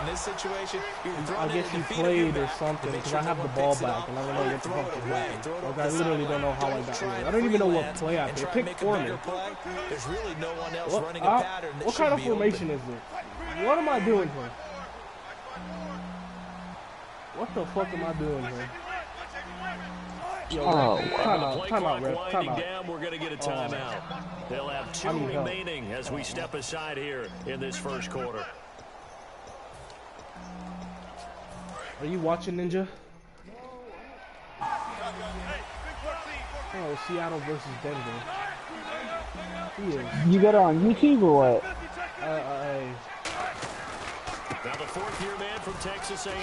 this situation, I guess he played or something because I have the ball back and I don't know what the fuck is happening. Like, I literally don't know how I got here. I don't even know what play I did. Pick for me. There's really no one else running a pattern that what kind of formation is this? What am I doing here? What the fuck am I doing here? Yo, time out, ref. Time out. We're going to get a timeout. They'll have 2 remaining as we step aside here in this first quarter. Are you watching, Ninja? Oh, Seattle versus Denver. He is. You got it on YouTube or what? Now the 4th-year man from Texas A&M,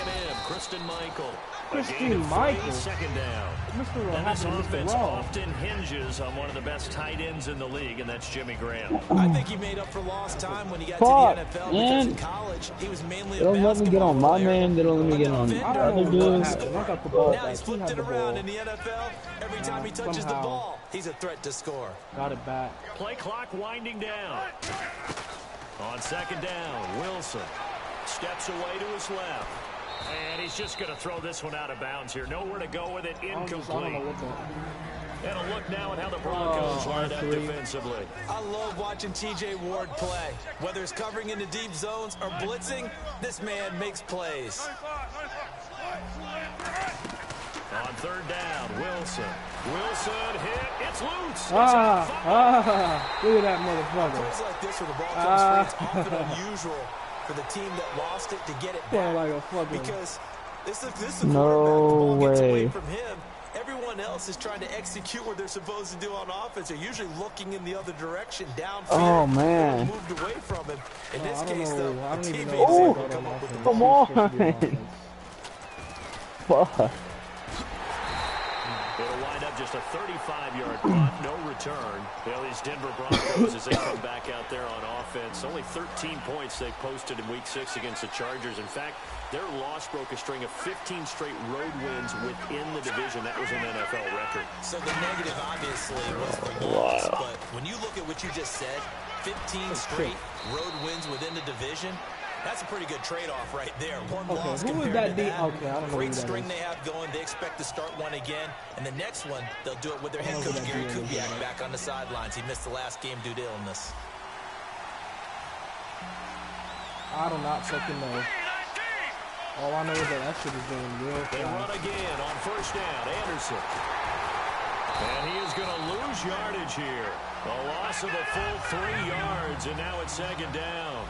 Christine Michael. Christine Michael? Second down. Mr. And this offense often hinges on one of the best tight ends in the league, and that's Jimmy Graham. I think he made up for lost time when he got to the NFL because in college he was mainly a basketball player. They don't let me get on my man. They don't let me get on other dudes. Now he's flipped it around in the NFL. Every time he touches the ball, he's a threat to score. Got it back. Play clock winding down. On second down, Wilson steps away to his left. And he's just going to throw this one out of bounds here. Nowhere to go with it. Incomplete. And a look now at how the Broncos line up defensively. I love watching T.J. Ward play. Whether it's covering into deep zones or blitzing, this man makes plays. On third down, Wilson. Wilson hit. It's loose. Look at that motherfucker. Plays like this where the ball comes free, it's often unusual for the team that lost it to get it back. Like a fucking... Because this is the quarterback. The ball gets away from him. Everyone else is trying to execute what they're supposed to do on offense. They're usually looking in the other direction, downfield. Oh, man. Moved away from him. In this case, though, the teammates oh, come up with the come on. Fuck. It'll wind up just a 35-yard punt, no return. Well, these Denver Broncos, as they come back out there on offense, only 13 points they posted in Week 6 against the Chargers. In fact, their loss broke a string of 15 straight road wins within the division. That was an NFL record. So the negative, obviously, was the loss. But when you look at what you just said, 15 straight road wins within the division, that's a pretty good trade-off right there. One loss compared to that. Okay, I don't know great string they have going. They expect to start one again. And the next one, they'll do it with their head coach, Gary Kubiak, back on the sidelines. He missed the last game due to illness. I do not fucking know. All I know is that shit is doing real fast. They run again on first down. Anderson. And he is going to lose yardage here. A loss of a full 3 yards, and now it's second down.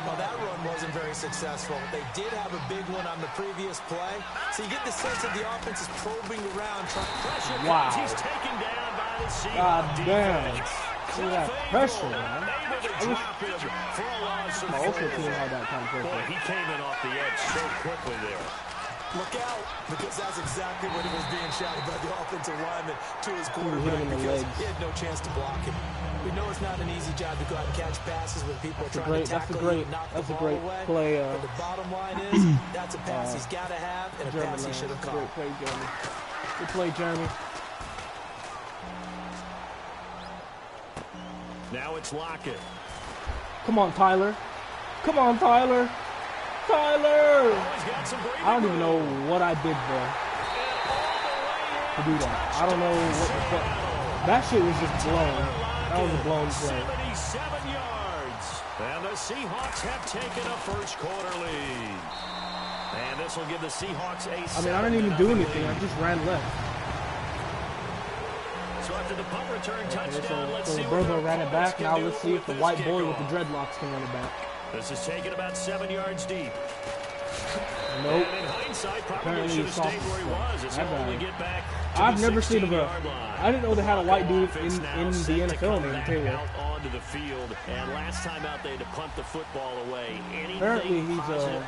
Well, that run wasn't very successful. They did have a big one on the previous play. So you get the sense that the offense is probing around, trying to pressure. Wow. He's taken down by the Seahawks. God damn. See that pressure, man. My ultra team had that kind of pressure. Boy, he came in off the edge so quickly there. Look out, because that's exactly what he was being shouted by the offensive lineman to his quarterback, because he had no chance to block him. We know it's not an easy job to go out and catch passes when people are trying to tackle you and knock the ball away. Play, but the bottom line is, that's a pass he's got to have and a pass he should have caught. Great play, Jeremy. Good play, Jeremy. Now it's Lockett. Come on, Tyler. Come on, Tyler. Tyler! I don't even know what I did there to do that. I don't know what the fuck. That shit was just blown. That was a blown play. 77 yards. And the Seahawks have taken a first quarter lead. And this will give the Seahawks a I mean, I didn't even do anything. I just ran left. So after the punt return touchdown, let's see Roberto ran it back. Now let's see if the white boy with the dreadlocks can run it back. This is taken about 7 yards deep. Nope. And in hindsight, probably should have stayed where he was. It's hard to get back to I've the never seen a. I didn't know they had a white dude in the NFL named Taylor. Onto the field, and last time out they had to punt the football away. Apparently Anything he's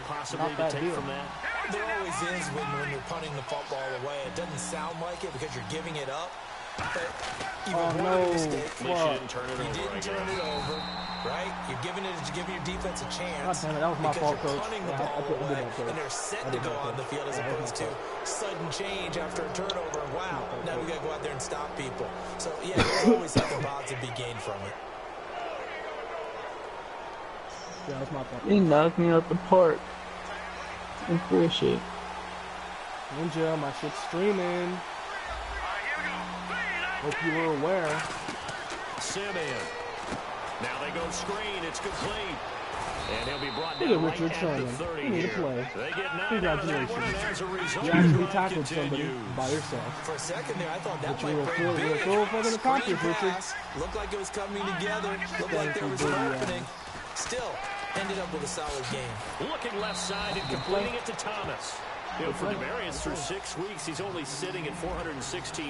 possibly not to that take deal. from that? There always is when you're punting the football away. It doesn't sound like it because you're giving it up. But even no. Mistake, He didn't turn it over. He didn't turn it over, right? You're giving your defense a chance. God damn it, that was my fault, coach. Punting the ball away, and they're set to go on the field as opposed to sudden change after a turnover. Wow, now we got to go out there and stop people. So, yeah, there's always something positive to be gained from it. Yeah, that's my fault. He knocked me out the park. And bullshit. Ninja, my shit's streaming. Hope you were aware. Simeon. Now they go screen. It's complete. And he'll be brought down Look at Richard Sherman. You need to play. Congratulations. You actually tackled somebody by yourself. For a second there, I thought that But you might were break big. full fucking accomplished, Richard. Pass. Looked like it was coming together. Looked like there was an opening. Still, ended up with a solid game. Looking left side and completing it to Thomas. You know, for Demarius, through 6 weeks, he's only sitting at 416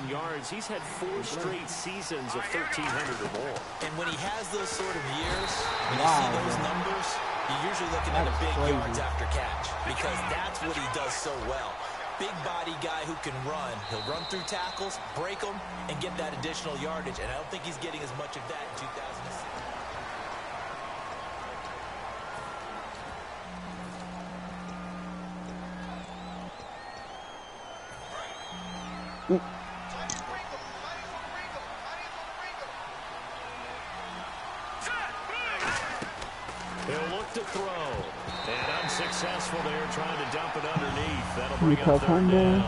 yards. He's had 4 straight seasons of 1,300 or more. And when he has those sort of years, when you see those numbers, you're usually looking at a big yards after catch because that's what he does so well. Big body guy who can run. He'll run through tackles, break them, and get that additional yardage. And I don't think he's getting as much of that in 2006. He'll look to throw. And unsuccessful there, trying to dump it underneath. That'll bring up third down.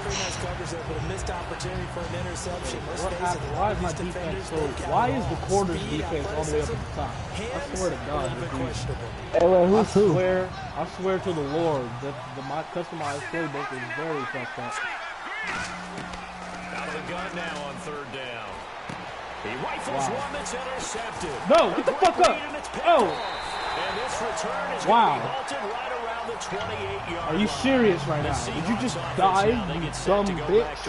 Pretty nice coverage there, but a missed opportunity for an interception. Why is my defense so... Why is the quarter's defense all the way up at the top? I swear to God. Hey, wait, who's who? I swear to the Lord that my customized playbook is very fucked up. Out of the gun now on third down. He rifles one that's intercepted. No, get the fuck up. Oh. And this return is wow. halted right around the 28-yard Are you serious right now? Did you just die, you dumb bitch?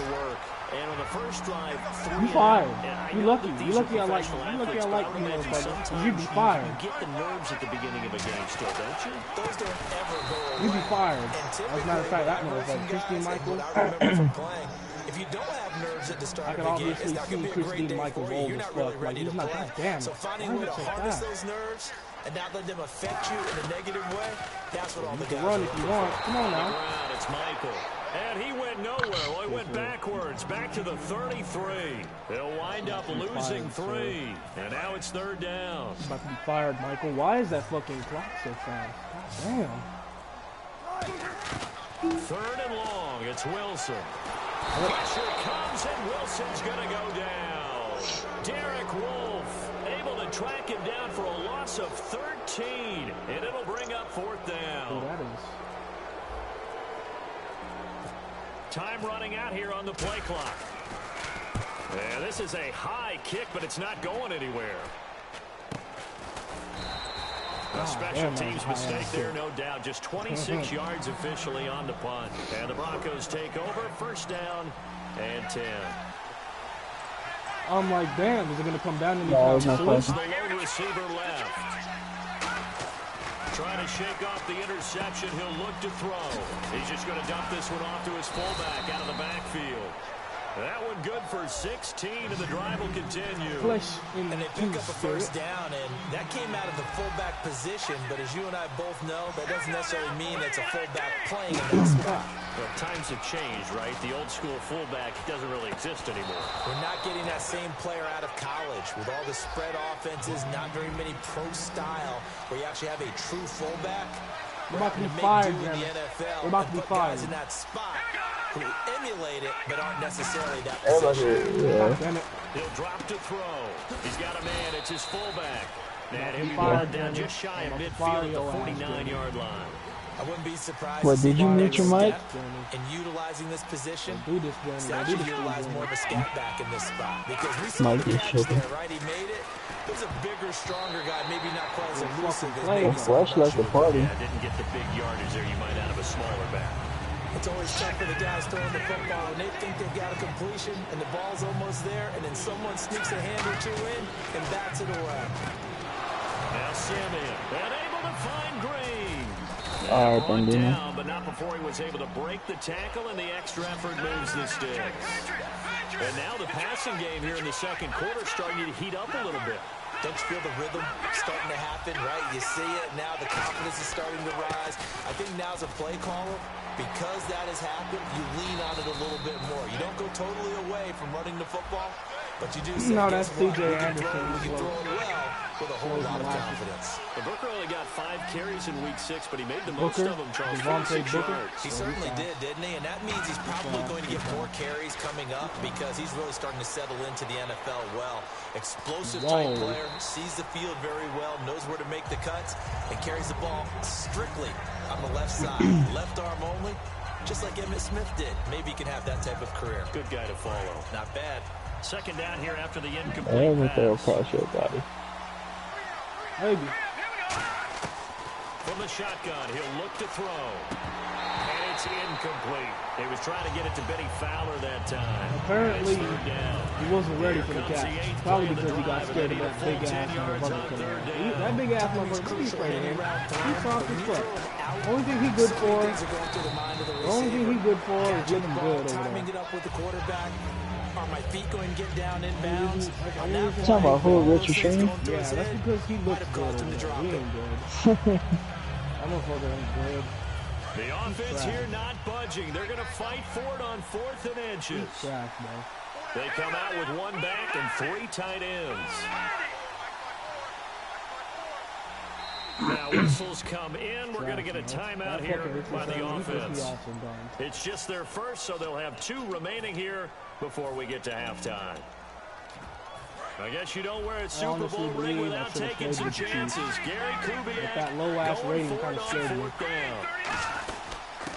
And on the first drive, you fired. You lucky. You lucky I like you. You lucky I like you, motherfucker. You'd be fired. You get the nerves at the beginning of a game still, don't you? Those don't ever go away. You'd be fired. As a matter of fact, that motherfucker, Christine Michael. If you don't have nerves at the start I can of the game, obviously it's not going see to be a great Christine day Michael's for you. old You're as not really fuck. Like, ready he's to not play. that damn. So finding a way to harness those nerves and not let them affect you in a negative way, that's what all the guys run if you want. Come on now. It's Michael. And he went nowhere. Well, he went backwards, back to the 33. They'll wind up losing 3. And now it's third down. About to be fired, Michael. Why is that fucking clock so fast? God damn. Third and long. It's Wilson. Pressure comes, and Wilson's going to go down. Derek Wolfe able to track him down for a loss of 13. And it'll bring up fourth down. Oh, that is. Time running out here on the play clock. Yeah, this is a high kick, but it's not going anywhere. A special teams mistake there, no doubt. Just 26 yards officially on the punt. And the Broncos take over. First down and 10. I'm like, damn, is it going to come down to me? The lone receiver left. Trying to shake off the interception. He'll look to throw. He's just going to dump this one off to his fullback out of the backfield. That one good for 16, and the drive will continue. And they pick up a first down, and that came out of the fullback position. But as you and I both know, that doesn't necessarily mean it's a fullback playing in that spot. Well, times have changed, right? The old school fullback doesn't really exist anymore. We're not getting that same player out of college with all the spread offenses, not very many pro style, where you actually have a true fullback. We're about to be fired, in the NFL. We're about to be fired. Guys in that spot who emulate it, but aren't necessarily that position. Damn it. He'll drop to throw. He's got a man. It's his fullback. And he'll be brought down just shy of midfield at the 49-yard line. I wouldn't be surprised. What, did you mute your mic? In utilizing this position, do this, he's actually utilized more of a scat back in this spot because we saw the catch there, right? He made it. He was a bigger, stronger guy, maybe not quite as elusive as maybe Flash like the party. Yeah, didn't get the big yardage there you might out of a smaller back. It's always tough for the guys throwing the football when they think they've got a completion and the ball's almost there, and then someone sneaks a hand or two in and bats it away. Now Simeon, unable to find Green. All right, then, down, but not before he was able to break the tackle, and the extra effort moves the sticks. And now the passing game here in the second quarter starting to heat up a little bit. Don't you feel the rhythm starting to happen, right? You see it, now the confidence is starting to rise. I think now's a play caller. Because that has happened, you lean on it a little bit more. You don't go totally away from running the football, but you do say, no, that's guess what? C.J. Anderson. You can throw it well, with a whole lot of confidence. Booker only got 5 carries in week 6, but he made the most of them, Charles. He certainly did, didn't he? And that means he's probably going to get more carries coming up because he's really starting to settle into the NFL well. Explosive type player, sees the field very well, knows where to make the cuts, and carries the ball strictly on the left side. Left arm only, just like Emmitt Smith did. Maybe he can have that type of career. Good guy to follow. Not bad. Second down here after the incomplete pass. Throw across your body. Maybe. From the shotgun, he'll look to throw. And it's incomplete. He was trying to get it to Benny Fowler that time. Apparently, he wasn't ready for the catch. Probably because he got scared of that big ass motherfucker. That big ass motherfucker, he's afraid of him. He's soft as fuck. Only thing he good for is looking good over there. Are my feet going to get down in bounds? Talking about who, Richard Sherman? Yeah, that's because he looks good. He ain't good. That motherfucker ain't good. The offense here not budging. They're going to fight for it on 4th and inches. Trash, they come out with 1 back and 3 tight ends. Now whistles come in. We're going to get a timeout here by the offense. It's just their first, so they'll have 2 remaining here before we get to halftime. I guess you don't wear a Super Bowl ring without taking some chances. Gary Kubiak that low-ass rating kind of scared me.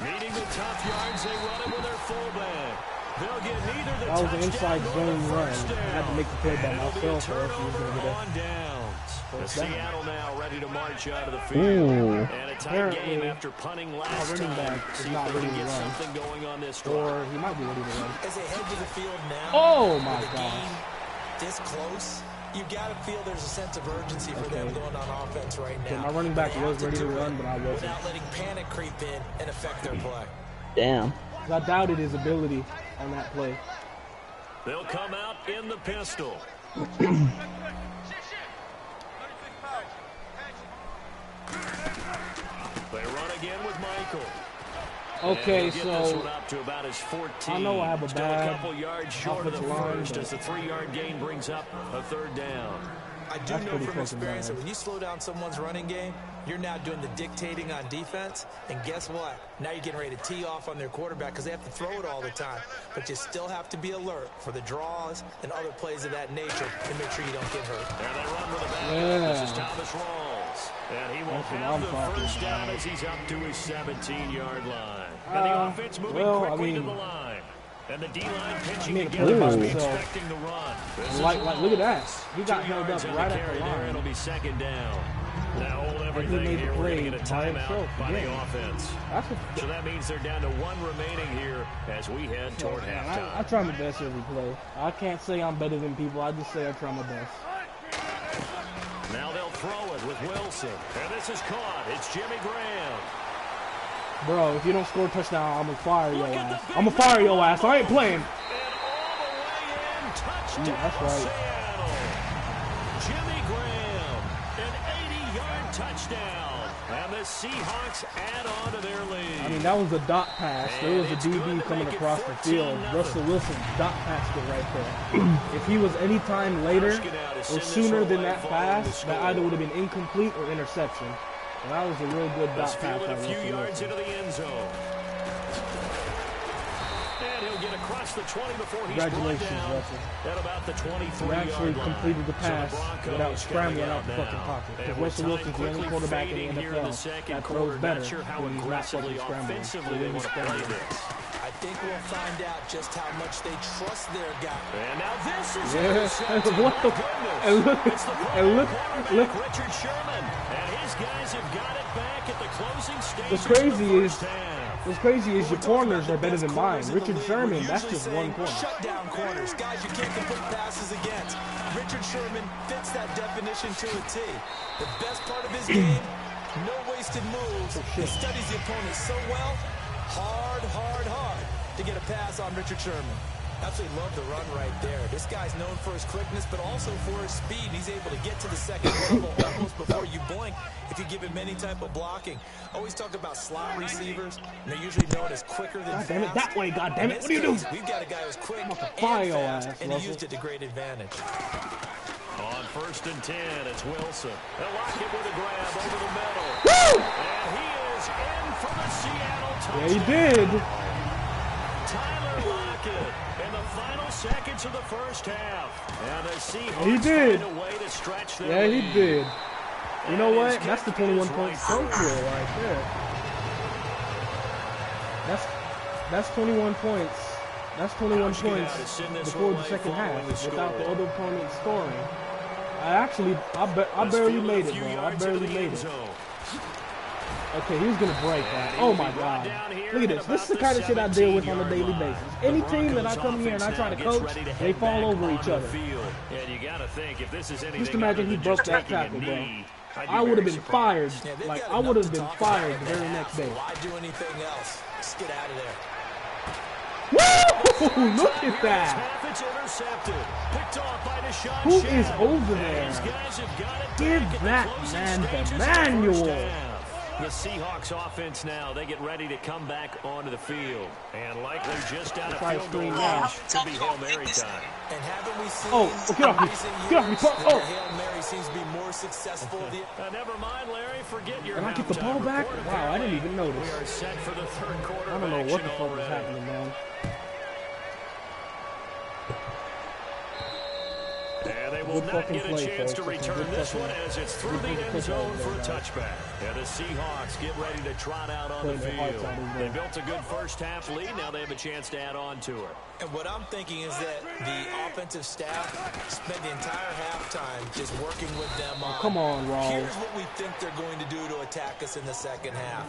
Needing the tough yards, they run it with their fullback. They'll get neither the that was an inside zone run. I had to make the play by myself or else he was going to get it. Seattle now ready to march out of the field. And a tight game after punting last time. See if they can get something going on this drive. Or he might be ready to run. As they head to the field now, oh my God. This close, you got to feel there's a sense of urgency for them going on offense right now. My running back was ready to run, but I wasn't. Without letting panic creep in and affect their play. Damn. I doubted his ability on that play. They'll come out in the pistol. They run again with Michael. Okay, so up to about his 14. I know I have a bad Still a couple yards short of the first as the 3-yard gain brings up a 3rd down. I do know from experience that when you slow down someone's running game, you're now doing the dictating on defense. And guess what? Now you're getting ready to tee off on their quarterback because they have to throw it all the time. But you still have to be alert for the draws and other plays of that nature to make sure you don't get hurt. And they run with a back. This is Thomas Rawls. And he will have the first down as he's up to his 17-yard line. And the offense moving quickly to the line. And the D-line pitching together must be expecting the run. Like, look at that. He got held up right at the line. It'll be 2nd down. Now hold everything here. We're going to get a timeout by the offense. So that means they're down to 1 remaining here as we head toward halftime. I try my best every play. I can't say I'm better than people. I just say I try my best. Now they'll throw it with Wilson. And this is caught. It's Jimmy Graham. Bro, if you don't score a touchdown, I'm going to fire your ass. I'm going to fire your ass. I ain't playing. And all the way in, touchdown that's right. Seattle. Jimmy Graham, an 80-yard touchdown. And the Seahawks add on to their lead. I mean, that was a dot pass. There was a DB coming across the field. Russell Wilson dot passed it right there. If he was any time later or sooner than that pass, that either would have been incomplete or interception. And that was a real good dot pass. A few yards into the end zone. And he'll get across the 20 before he's brought down at about the 23-yard line. He actually completed the pass without scrambling out the fucking pocket. Because Russell Wilson's the only quarterback in the NFL that throws better when he's not fucking scrambling. I think we'll find out just how much they trust their guy. And now this is what the look. Richard Sherman. And his guys have got it back at the closing stage. What's crazy is your corners are better than mine. Richard Sherman, that's just one corner. Shut down corners. Guys you can't complete passes against. Richard Sherman fits that definition to a T. The best part of his game, no wasted moves. He studies the opponent so well. Hard to get a pass on Richard Sherman. Absolutely love the run right there. This guy's known for his quickness, but also for his speed. He's able to get to the second level almost before you blink if you give him any type of blocking. Always talk about slot receivers, and they're usually known as quicker than fast. Damn it, that way, goddammit. What are you doing? We've got a guy who's quick and fire fast, ass, and he used it to great advantage. On first and 10. It's Wilson. They'll lock it with a grab over the middle. Woo! And he is in for the Seattle touchdown. Yeah, he did. Tyler Lockett in the final seconds of the first half. And the Seahawks he did. find a way to stretch their Yeah, he lead. did. You know what? That's the 21 points right there. That's 21 points. That's 21 points before the second half without the other opponent scoring. I barely made it, bro. I barely made it. Okay, he was going to break that. Oh, my God. Look at this. This is the kind of shit I deal with on a daily basis. Any team that I come here and I try to coach, they fall over each other. Just imagine he broke that tackle, bro. I would have been fired. Like, I would have been fired the very next day. Why do anything else? Just get out of there. Woo! Look at that. Who is over there? Give that man the manual. The Seahawks offense now, they get ready to come back onto the field. And likely just out of field goal range, could be Hail Mary time. And haven't we seen get off me. Get off me. Oh. Hail Mary seems to be more successful. Never mind, Larry, forget your Can I get the ball back? Wow, I didn't even notice. We are set for the third quarter. I don't know what the fuck is happening, man. And they will not get a chance to return this one as it's through the end zone for a touchback. And the Seahawks get ready to trot out on the field. They built a good first half lead. Now they have a chance to add on to it. And what I'm thinking is that the offensive staff spent the entire halftime just working with them on, come on, Rawls. Here's what we think they're going to do to attack us in the second half.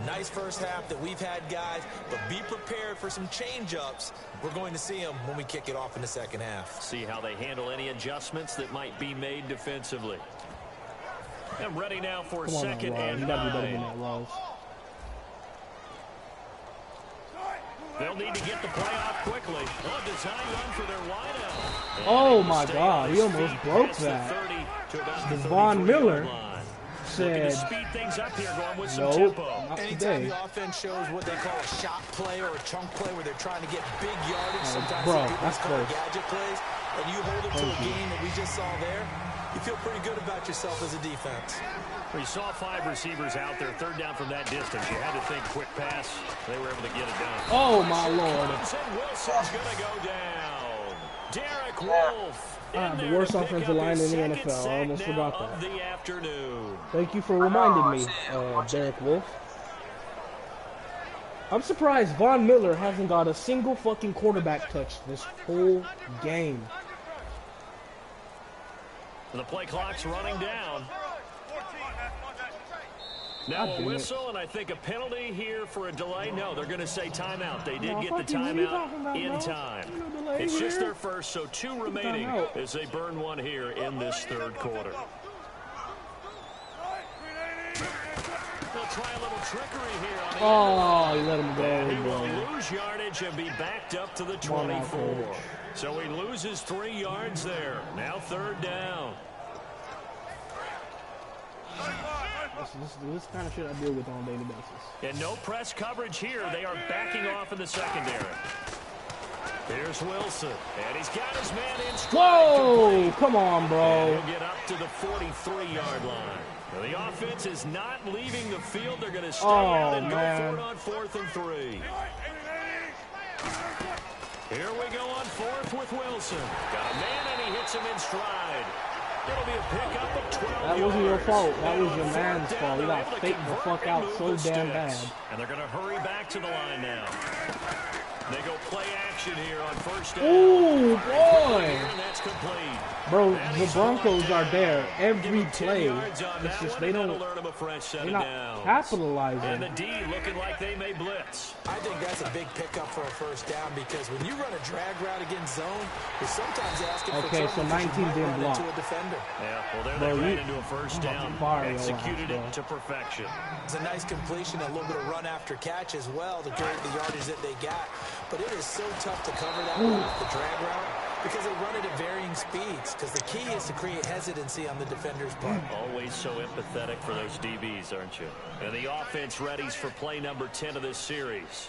Nice first half that we've had, guys, but be prepared for some change-ups. We're going to see them when we kick it off in the second half. See how they handle any adjustments that might be made defensively. And ready now for second and 9. You gotta be better than that, Rawls. They'll need to get the play off quickly. A design run for their wideout. Oh my God, he almost broke that. Von Miller said, speed things up here, going with some nope, tempo. not Anytime today. the offense shows what they call a shot play or a chunk play where they're trying to get big yardage, sometimes bro, people that's call close. gadget plays, and you hold them to a game that we just saw there, you feel pretty good about yourself as a defense. We saw 5 receivers out there, third down from that distance. You had to think quick pass. They were able to get it done. Oh, my Lord. Wilson's going to go down. Derek Wolfe. The worst offensive line in the NFL. I almost forgot that. The afternoon. Thank you for reminding me, Derek Wolfe. I'm surprised Von Miller hasn't got a single fucking quarterback touch this whole game. The play clock's running down. Now a whistle, and I think a penalty here for a delay. No, they're going to say timeout. They did get the timeout in time. It's just their first, so 2 remaining as they burn one here in this third quarter. They'll try a little trickery here. Oh, he let him go. And he will lose yardage and be backed up to the 24. So he loses 3 yards there. Now third down. This kind of shit I deal with on a daily basis. And no press coverage here. They are backing off in the secondary. Here's Wilson. And he's got his man in stride. Whoa! Come on, bro. And he'll get up to the 43-yard line. Now the offense is not leaving the field. They're going to stay out and go for it on 4th and 3. Here we go on 4th with Wilson. Got a man, and he hits him in stride. It'll be a pickup of 12 That wasn't yards. your fault. That was your man's fault. You got faked the fuck out so damn bad. And they're going to hurry back to the line now. They go play action here on first down. Ooh, boy. And that's complete. Bro, the Broncos are there every play. It's just they're not capitalizing. And the D looking like they may blitz. I think that's a big pickup for a first down because when you run a drag route against zone, you're sometimes asking for trouble. So 19 didn't block. Into a defender. Yeah, well, there they ran into a first down. Executed it to perfection. It's a nice completion, a little bit of run after catch as well to create the yardage that they got. But it is so tough to cover that off the drag route because they run it at varying speeds because the key is to create hesitancy on the defender's part. Always so empathetic for those DBs, aren't you? And the offense readies for play number 10 of this series.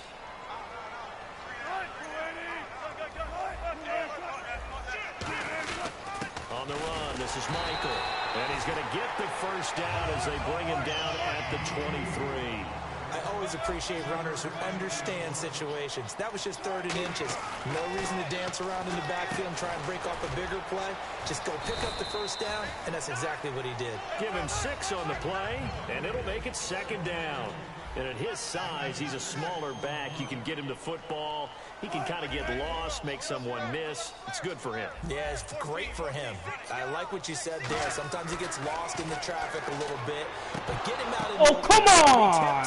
On the run, the This is Michael. And he's going to get the first down as they bring him down at the 23. I always appreciate runners who understand situations. That was just 3rd and inches. No reason to dance around in the backfield and try and break off a bigger play. Just go pick up the first down, and that's exactly what he did. Give him 6 on the play, and it'll make it 2nd down. And at his size, he's a smaller back. You can get him to football. He can kind of get lost, make someone miss. It's good for him. Yeah, it's great for him. I like what you said there. Sometimes he gets lost in the traffic a little bit. But get him out of Oh, come on!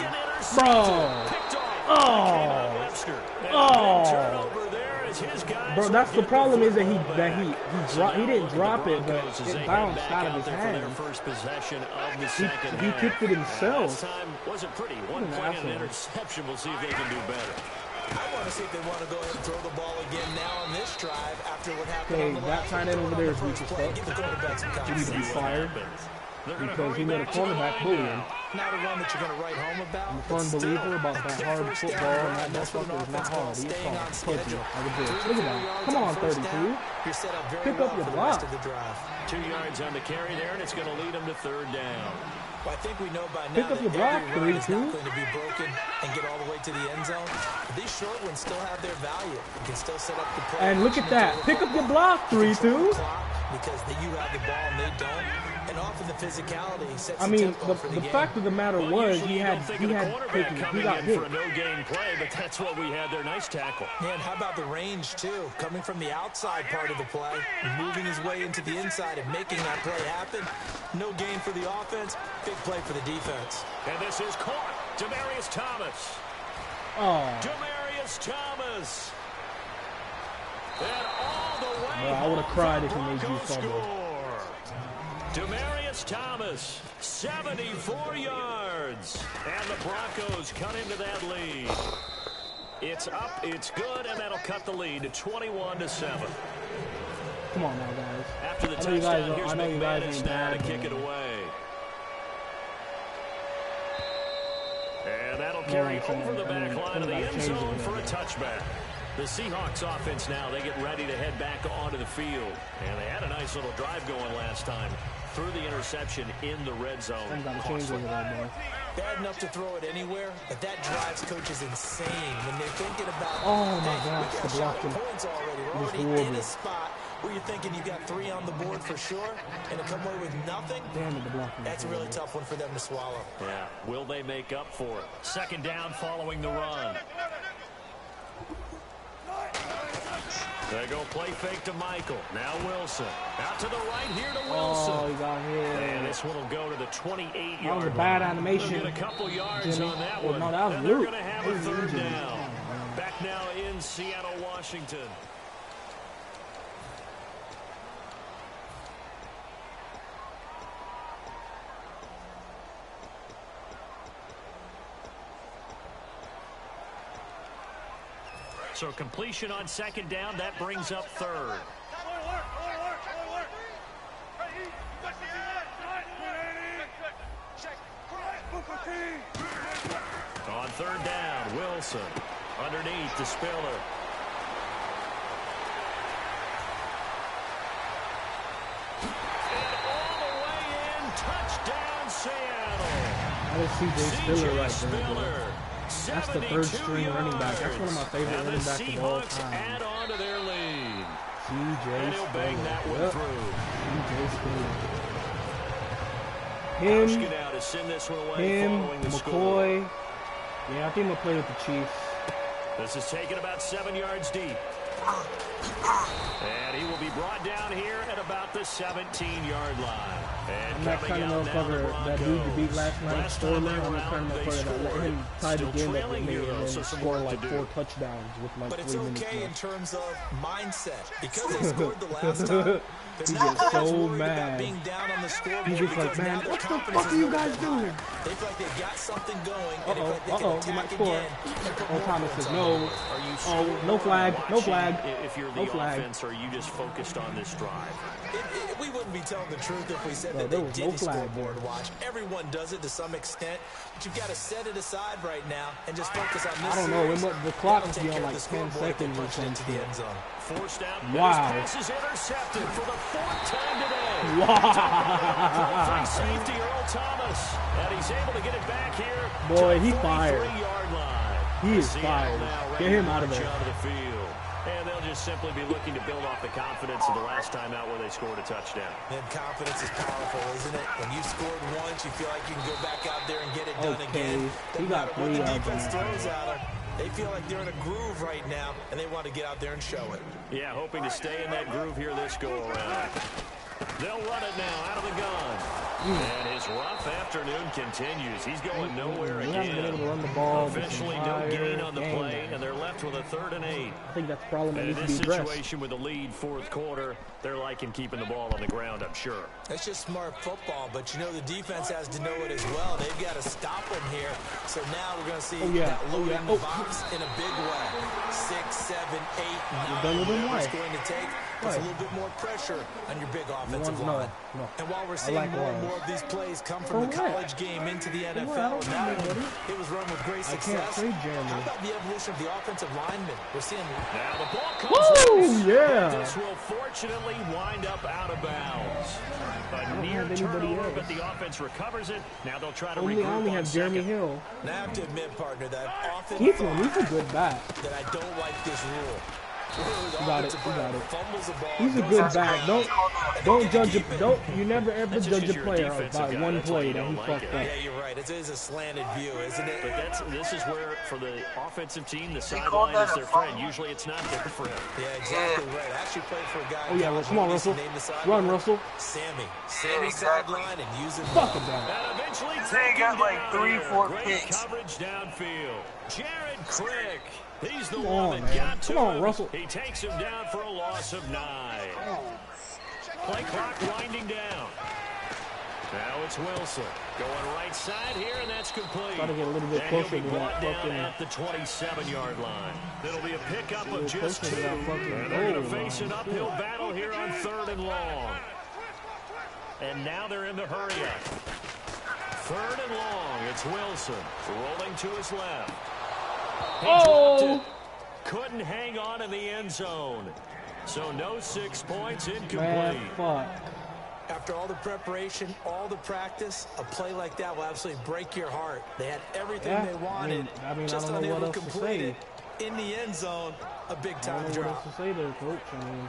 Bro. Bro, that's the problem is that he didn't drop it, but it bounced out of his hand. He kicked it himself. Last time wasn't pretty. 1 point and an interception. We'll see if they can do better. I want to see if they want to go ahead and throw the ball again now on this drive after what happened Okay, on the that last tight end over there is weak as fuck. Give the quarterback some He needs to be fired because he made a cornerback bullying. Not a run that you're going to write home about. I'm a firm believer about that hard football, and that motherfucker is not hard. He's hard. Pussy. Like a bitch. Look at that. Come on, 32. Pick up your block. 2 yards on the carry there, and it's going to lead him to 3rd down. Well, I think we know by now pick up your block, every run is not going to be broken and get all the way to the end zone. But these short ones still have their value. You can still set up the play. And look at that. Pick up your block, 3-2. Because you have the ball and they don't. And often the physicality sets I mean, the fact of the matter was he got hit. For a no-gain play, but that's what we had there. Nice tackle. And how about the range, too? Coming from the outside part of the play, moving his way into the inside and making that play happen. No gain for the offense, big play for the defense. And this is caught. Demaryius Thomas. Oh. Demaryius Thomas. And all the way. Well, I would have cried if he made you fumble. Demaryius Thomas, 74 yards. And the Broncos cut into that lead. It's up, it's good, and that'll cut the lead to 21-7. Come on now, guys. After the touchdown, here's McManus now to kick it away. And that'll carry over the back line of the end zone for a touchback. The Seahawks offense now, they get ready to head back onto the field. And they had a nice little drive going last time. Threw the interception in the red zone. Bad enough to throw it anywhere, but that drives coaches insane when they're thinking about, oh my gosh, the blocking. Points already. We're already in a spot where you're thinking you got 3 on the board for sure, and to come away with nothing, damn it, the blocking. That's a really tough one for them to swallow. Yeah, will they make up for it? 2nd down following the run. They go play fake to Michael. Now Wilson. Out to the right here to Wilson. Oh, he got hit. And this one will go to the 28-yard line. That was a bad animation. They'll get a couple yards on that one. No, that was and they're going to have a 3rd down. Back now in Seattle, Washington. So completion on 2nd down, that brings up 3rd. On 3rd down, Wilson underneath to Spiller. And all the way in, touchdown Seattle. I didn't see Jay Spiller right there. That's the 3rd string running back. That's one of my favorite running backs of all time. Add on to their lead. C.J. Spiller. Bang that one through. Him, McCoy. Yeah, I think I'm going to play with the Chiefs. This is taken about 7 yards deep. And he will be brought down here at about the 17-yard line. And I'm not kind of motherfucker that dude you beat last night, Stormer. I'm not kind of motherfucker that let him tie the game up with me and then score like 4 touchdowns with like 3 minutes left. But it's okay in terms of mindset. Because they scored the last time, he gets so mad. He's just like, man, what the fuck are you guys doing? They feel like they've got something going. He might score. Oh, Thomas says no. Oh, no flag, no flag. If you're the offense, are you just focused on this drive? We wouldn't be telling the truth if we said that they didn't scoreboard watch. Everyone does it to some extent, but you've got to set it aside right now and just focus on this. I don't know. The clock is beyond like 10 seconds or something. Forced out. Wow. Pass is intercepted for the 4th time today. Wow. Free safety, Earl Thomas. And he's able to get it back here. Boy, he fired. Line. He is fired. Get him out of there. Onto the field. And they'll just simply be looking to build off the confidence of the last time out where they scored a touchdown. And confidence is powerful, isn't it? When you scored once, you feel like you can go back out there and get it done again. He got 3 yards. Defense throws at them. They feel like they're in a groove right now, and they want to get out there and show it. Yeah, hoping to stay in that groove here this go-around. They'll run it now out of the gun. And his rough afternoon continues. He's going nowhere again. Haven't been able to run the ball. Officially no gain on the play, and they're left with a 3rd and 8. I think that's the problem that in needs to this be addressed. situation with the lead 4th quarter, they're liking keeping the ball on the ground, I'm sure. That's just smart football, but you know the defense has to know it as well. They've got to stop them here. So now we're going to see that load in the box in a big way. 6, 7, 8, 9. Whatever it's going to take. There's a little bit more pressure on your big offensive line. No. And while we're seeing more and more of these plays come from the college game into the NFL, now it was run with great success. How about the evolution of the offensive linemen? We're seeing now the ball comes loose. Yeah. This will fortunately wind up out of bounds. A near turnover, but the offense recovers it. Now they'll try to regroup. I only have Jeremy Hill. Now I have to admit, partner, that often he's a good back. That I don't like this rule. You got it. He's a good back. Don't judge it. You never ever judge a player by one play that he fucked up. Yeah, you're right. It is a slanted view, isn't it? But this is where, for the offensive team, the sideline is their friend. Usually it's not there for him. Yeah, exactly right. I actually played for a guy. Oh, yeah, come on, Russell. Run, Russell. Sammy sideline and using fuck him down. And eventually they got like 3-4 picks. Coverage downfield. Jared Crick. He's the one that got to him. Russell. He takes him down for a loss of 9. Play clock winding down. Now it's Wilson going right side here, and that's complete. Got to get a little bit closer to that fucking. At the 27-yard line. It'll be a pickup of just 2. And they're going to face an uphill battle here on 3rd and long. And now they're in the hurry-up. 3rd and long. It's Wilson rolling to his left. He dropped it. Couldn't hang on in the end zone. So no 6 points, incomplete. Man, fuck. After all the preparation, all the practice, a play like that will absolutely break your heart. They had everything they wanted. I mean, just I don't know unable what to else to complete say. it in the end zone. A big time I don't know drop. what else to say there, coach. I mean,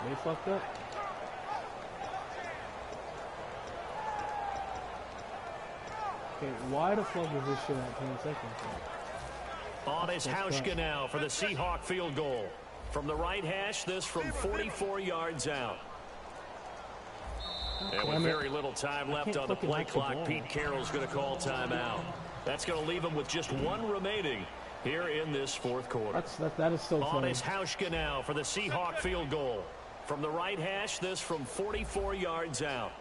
they fucked up. Okay, why the fuck is this shit at 10 seconds? On is Hauschka now for the Seahawk field goal. From the right hash, this from 44 yards out. And with very little time left on the play clock, Pete Carroll's going to call timeout. That's going to leave him with just 1 remaining here in this 4th quarter. That is so funny. On is Hauschka now for the Seahawk field goal. From the right hash, this from 44 yards out.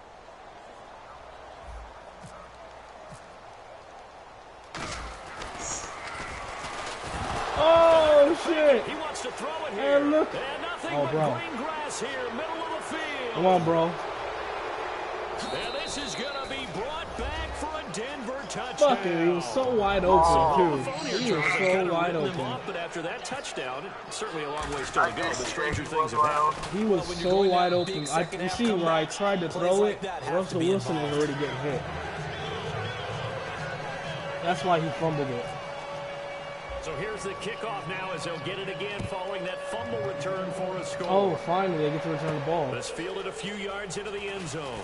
Oh, shit. He wants to throw it here. And look. And nothing but green grass here, middle of the field. Come on, bro. And this is going to be brought back for a Denver touchdown. Fuck it, he was so wide open, too. He was so wide open. But after that touchdown, it's certainly a long way still to go, but stranger things have happened. He was so wide open. You see where I tried to throw it, Russell Wilson was already getting hit. That's why he fumbled it. So here's the kickoff now as they'll get it again following that fumble return for a score. Oh, finally they get to return the ball. This fielded a few yards into the end zone.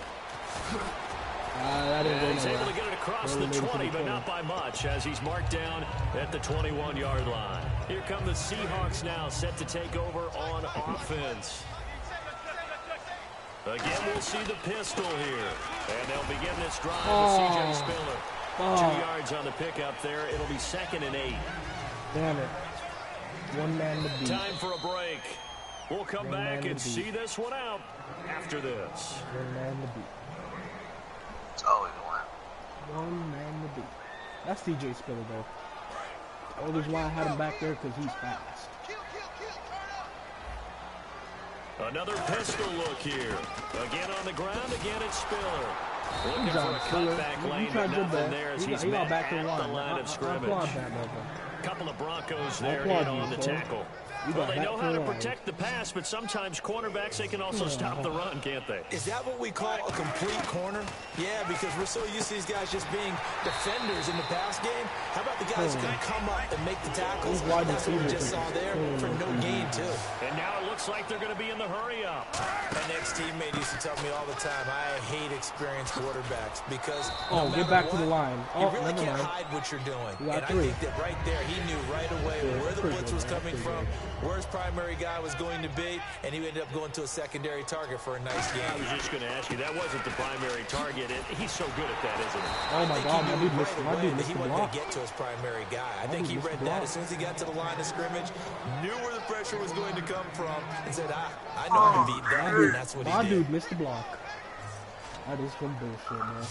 That didn't go he's nowhere. able to get it across the 20, but not by much, as he's marked down at the 21-yard line. Here come the Seahawks now, set to take over on offense. Again, we'll see the pistol here. And they'll begin this drive with C.J. Spiller. 2 yards on the pickup there. It'll be 2nd and 8. Damn it. One man to beat. Time for a break. We'll come back and see this one out after this. One man to beat. It's always one. One man to beat. That's C.J. Spiller, though. The only why I had him back there because he's fast. Another pistol look here. Again on the ground. Again it's Spiller. Looking for a cutback lane, but nothing there as he's met back at to the line of scrimmage. A couple of Broncos there in on the tackle. Well, they know how to protect the pass, but sometimes cornerbacks, they can also stop the run, can't they? Is that what we call a complete corner? Yeah, because we're so used to these guys just being defenders in the pass game. How about the guys who can come up and make the tackles? That's what we just saw there for no gain, too. And now it looks like they're going to be in the hurry-up. My next teammate used to tell me all the time, I hate experienced quarterbacks because get back to the line. You really can't hide what you're doing. And I think that right there, he knew right away where the blitz was coming from, where his primary guy was going to be, and he ended up going to a secondary target for a nice game. I was just going to ask you, that wasn't the primary target, and he's so good at that, isn't he? Oh my God, my dude missed the block. He wasn't going to get to his primary guy. I think he read that as soon as he got to the line of scrimmage, knew where the pressure was going to come from, and said, I know how to beat that, and that's what he did. My dude missed the block. That is some bullshit, man.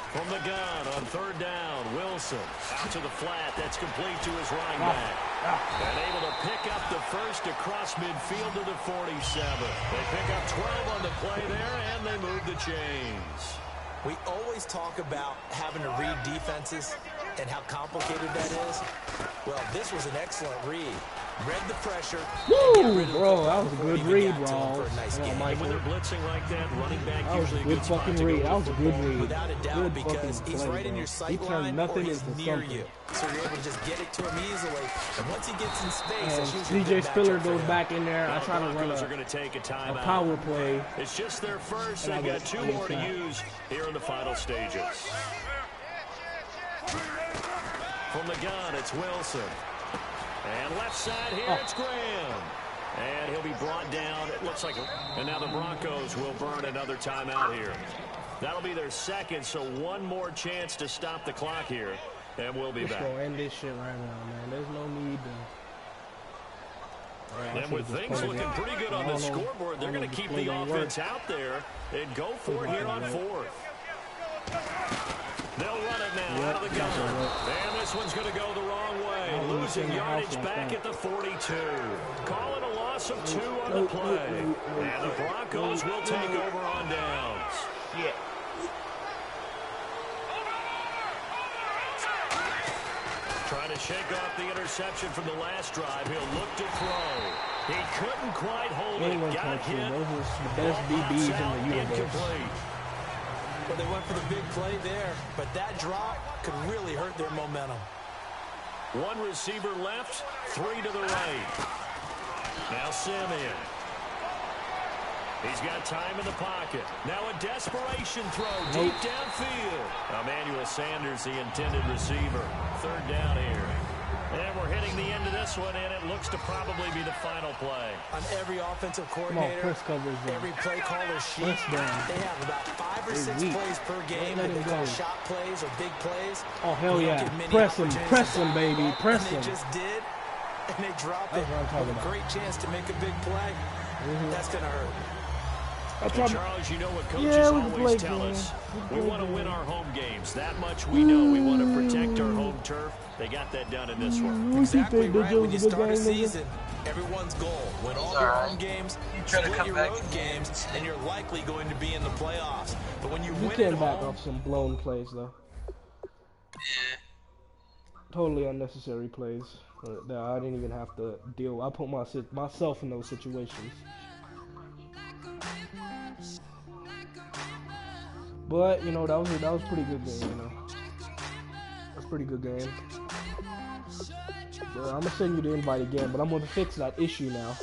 From the gun on third down, Wilson out to the flat. That's complete to his running back. And able to pick up the first across midfield to the 47. They pick up 12 on the play there, and they move the chains. We always talk about having to read defenses and how complicated that is. Well, this was an excellent read. Read the pressure. Woo, bro, that was a good read, bro. When they're blitzing like that, running back that was usually a good fucking read. That was a good read. Without a doubt, because he's right in your sight line or he's near you. So you're able to just get it to him easily. And once he gets in space, DJ Spiller goes back in there. I try to run a power play. It's just their first. They've got 2 more to use here in the final stages. From the gun, it's Wilson. And left side here, it's Graham. And he'll be brought down, it looks like. And now the Broncos will burn another timeout here. That'll be their second, so one more chance to stop the clock here. And we'll be back. Let's go end this shit right now, man. There's no need to... And with things looking pretty good on the scoreboard, they're going to keep the offense out there and go for it here on fourth. They'll run it now out of the gun. And this one's going to go the wrong way. Losing yardage back at the 42. Calling a loss of 2 on the play. And the Broncos will take over on downs. Yeah. Trying to shake off the interception from the last drive. He'll look to throw. He couldn't quite hold it. Got hit. Those are the best DBs in the universe. Incomplete. Well, they went for the big play there, but that drop could really hurt their momentum. 1 receiver left, 3 to the right. Now Simeon. He's got time in the pocket. Now a desperation throw deep downfield. Emmanuel Sanders, the intended receiver. 3rd down here. And we're hitting the end of this one, and it looks to probably be the final play. On every offensive coordinator, every play caller sheet, they have about 5 or 6 plays per game that they call shot plays or big plays. Oh, hell yeah. Press him, baby. Press him. They just did, and they dropped it with a great chance to make a big play. That's going to hurt. And Charles, you know what coaches always tell us. We want to win our home games. That much we know. We want to protect our home turf. They got that done in this one. Exactly right. When you start a season, everyone's goal. Win all your home games, split your road games, and you're likely going to be in the playoffs. But when you win at back home... off some blown plays, though. Yeah. Totally unnecessary plays that I didn't even have to deal. I put myself in those situations. But you know that was a pretty good game. You know, that's a pretty good game. I'm gonna send you the invite again, but I'm gonna fix that issue now.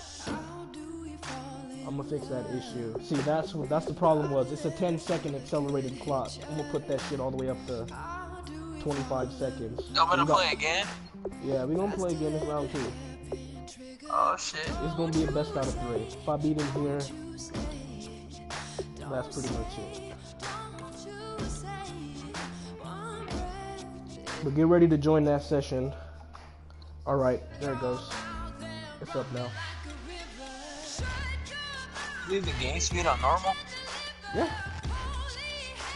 I'm gonna fix that issue. See, that's the problem was. It's a 10-second accelerated clock. I'm gonna put that shit all the way up to 25 seconds. I'm gonna play again? Yeah, we're gonna play again in round 2. Oh shit. It's gonna be a best out of 3. If I beat him here, that's pretty much it. But get ready to join that session. Alright, there it goes. It's up now. Leave the game speed on normal? Yeah.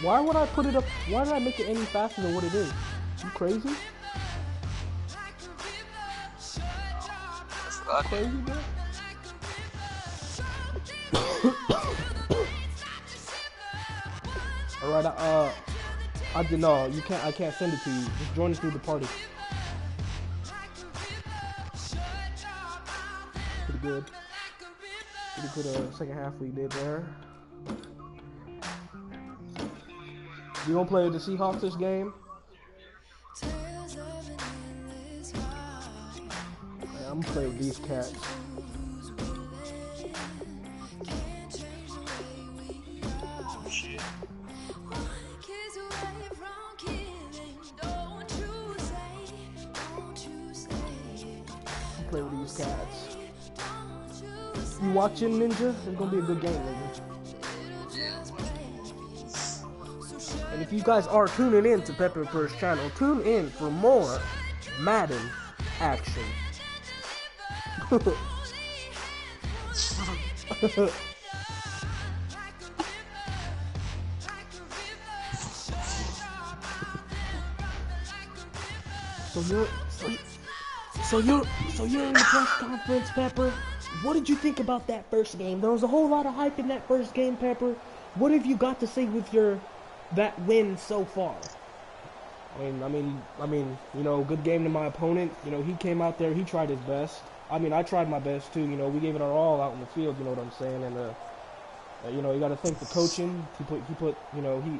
Why would I put it up? Why did I make it any faster than what it is? You crazy? That's crazy, bro? Alright, I did no, you can't. I can't send it to you. Just join us through the party. pretty good. Pretty good second half we did there. You gonna play with the Seahawks this game? Yeah, I'm gonna play with these cats. Play with these cats. You watching, Ninja? It's gonna be a good game, Ninja. And if you guys are tuning in to Pepper's channel, tune in for more Madden action. So you're in the press conference, Pepper. What did you think about that first game? There was a whole lot of hype in that first game, Pepper. What have you got to say with that win so far? I mean, you know, good game to my opponent. You know, he came out there, he tried his best. I mean, I tried my best too. You know, we gave it our all out in the field. You know what I'm saying? And you know, you got to thank the coaching. He put, you know, he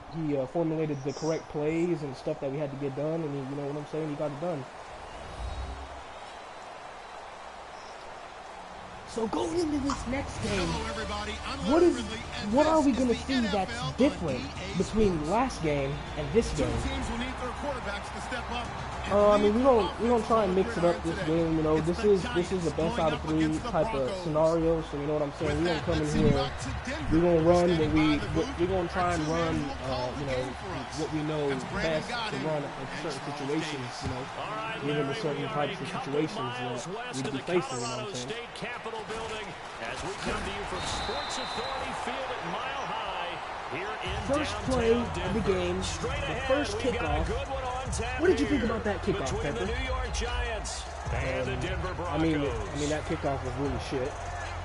formulated the correct plays and stuff that we had to get done, and you know what I'm saying? He got it done. So going into this next game, what are we going to see that's different between last game and this game? I mean, we don't try and mix it up this game. You know, this is the best out of three type of scenario. So you know what I'm saying. We gonna come in here. We gonna run when we gonna try and run. You know, what we know best to run in certain situations. You know, given the certain types of situations that we'd be facing. You know what I'm saying. Building as we come to you from Sports Authority Field at Mile High here in first play of the game, the first kickoff. What did you think about that kickoff, Pepper? The New York Giants and the Denver Broncos. I mean that kickoff was really shit.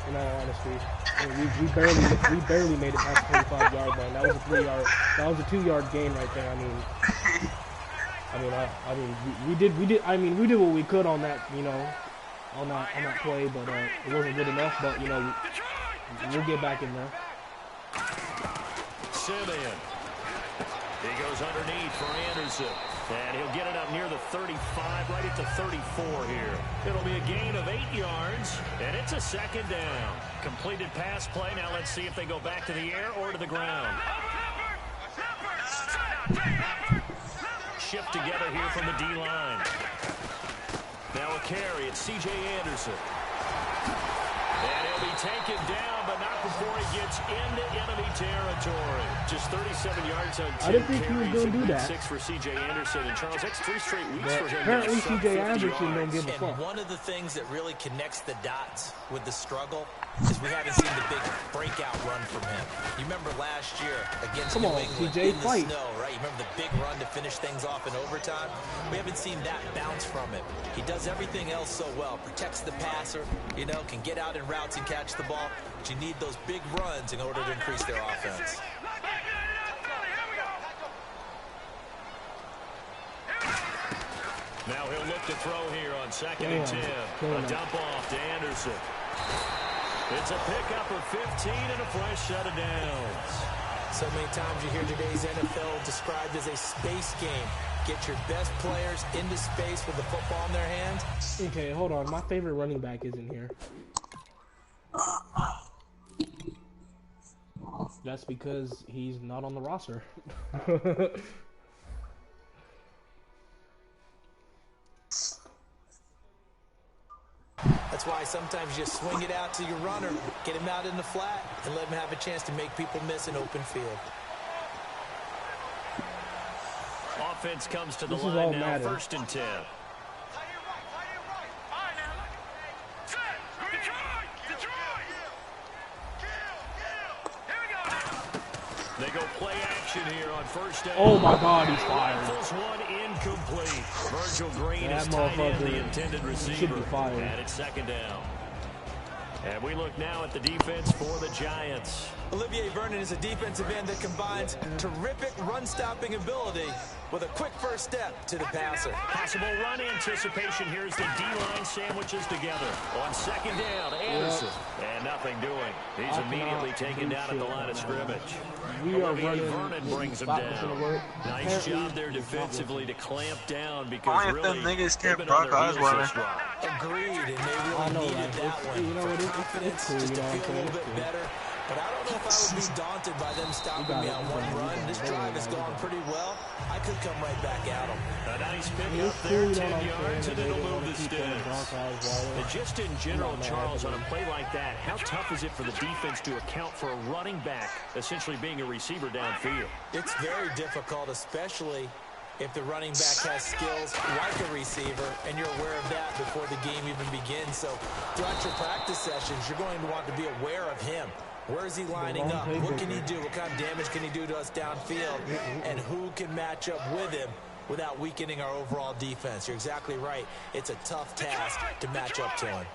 In all honesty, I mean, we barely made it past the 25-yard line. That was a 2-yard gain right there. We did what we could on that, you know. On that play, but it wasn't good enough. But you know, we'll get back in there. Simeon. He goes underneath for Anderson, and he'll get it up near the 35, right at the 34 here. It'll be a gain of 8 yards, and it's a second down. Completed pass play. Now let's see if they go back to the air or to the ground. Shift together here from the D-line. Now a carry, it's C.J. Anderson. And he'll be taken down, but not before he gets into enemy territory. Just 37 yards on 10 I didn't think he was going to do that. 6 for C.J. Anderson. And Charles, that's 3 straight weeks for him. Apparently C.J. Anderson don't give a fuck. One of the things that really connects the dots with the struggle is we haven't seen the big breakout run from him. You remember last year against New England in the snow, right? You remember the big run to finish things off in overtime? We haven't seen that bounce from him. He does everything else so well. Protects the passer, you know, can get out in routes and catch the ball. But you need those big runs in order to increase their offense. Now he'll look to throw here on 2nd and 10. A dump off to Anderson. It's a pickup of 15 and a fresh set of downs. So many times you hear today's NFL described as a space game. Get your best players into space with the football in their hands. Okay, hold on. My favorite running back isn't here. That's because he's not on the roster. That's why sometimes you swing it out to your runner, get him out in the flat, and let him have a chance to make people miss an open field. Offense comes to the line now, 1st and 10. They go play action here on 1st down. Oh my God, he's fired. One incomplete. Virgil Green is tight end, the intended receiver. Should be fired. And it's 2nd down. And we look now at the defense for the Giants. Olivier Vernon is a defensive end that combines terrific run-stopping ability with a quick first step to the passer. Possible run anticipation here as the D-line sandwiches together. On second down, Anderson. And nothing doing. He's immediately taken down at the line of scrimmage. Olivier Vernon brings him down. Nice job there defensively to clamp down because really niggas they've can't been block on their eyes heels this run. Agreed, and they really needed that one. For confidence, just to feel a little bit better. But I don't know if I would be daunted by them stopping me on one run. This drive has gone pretty well. I could come right back at them. A nice pick up there, 10 yards, and it'll move the sticks. And just in general, Charles, on a play like that, how tough is it for the defense to account for a running back essentially being a receiver downfield? It's very difficult, especially if the running back has skills like a receiver, and you're aware of that before the game even begins. So throughout your practice sessions, you're going to want to be aware of him. Where is he lining up? What can he do? What kind of damage can he do to us downfield? And who can match up with him without weakening our overall defense? You're exactly right. It's a tough task to match up to him.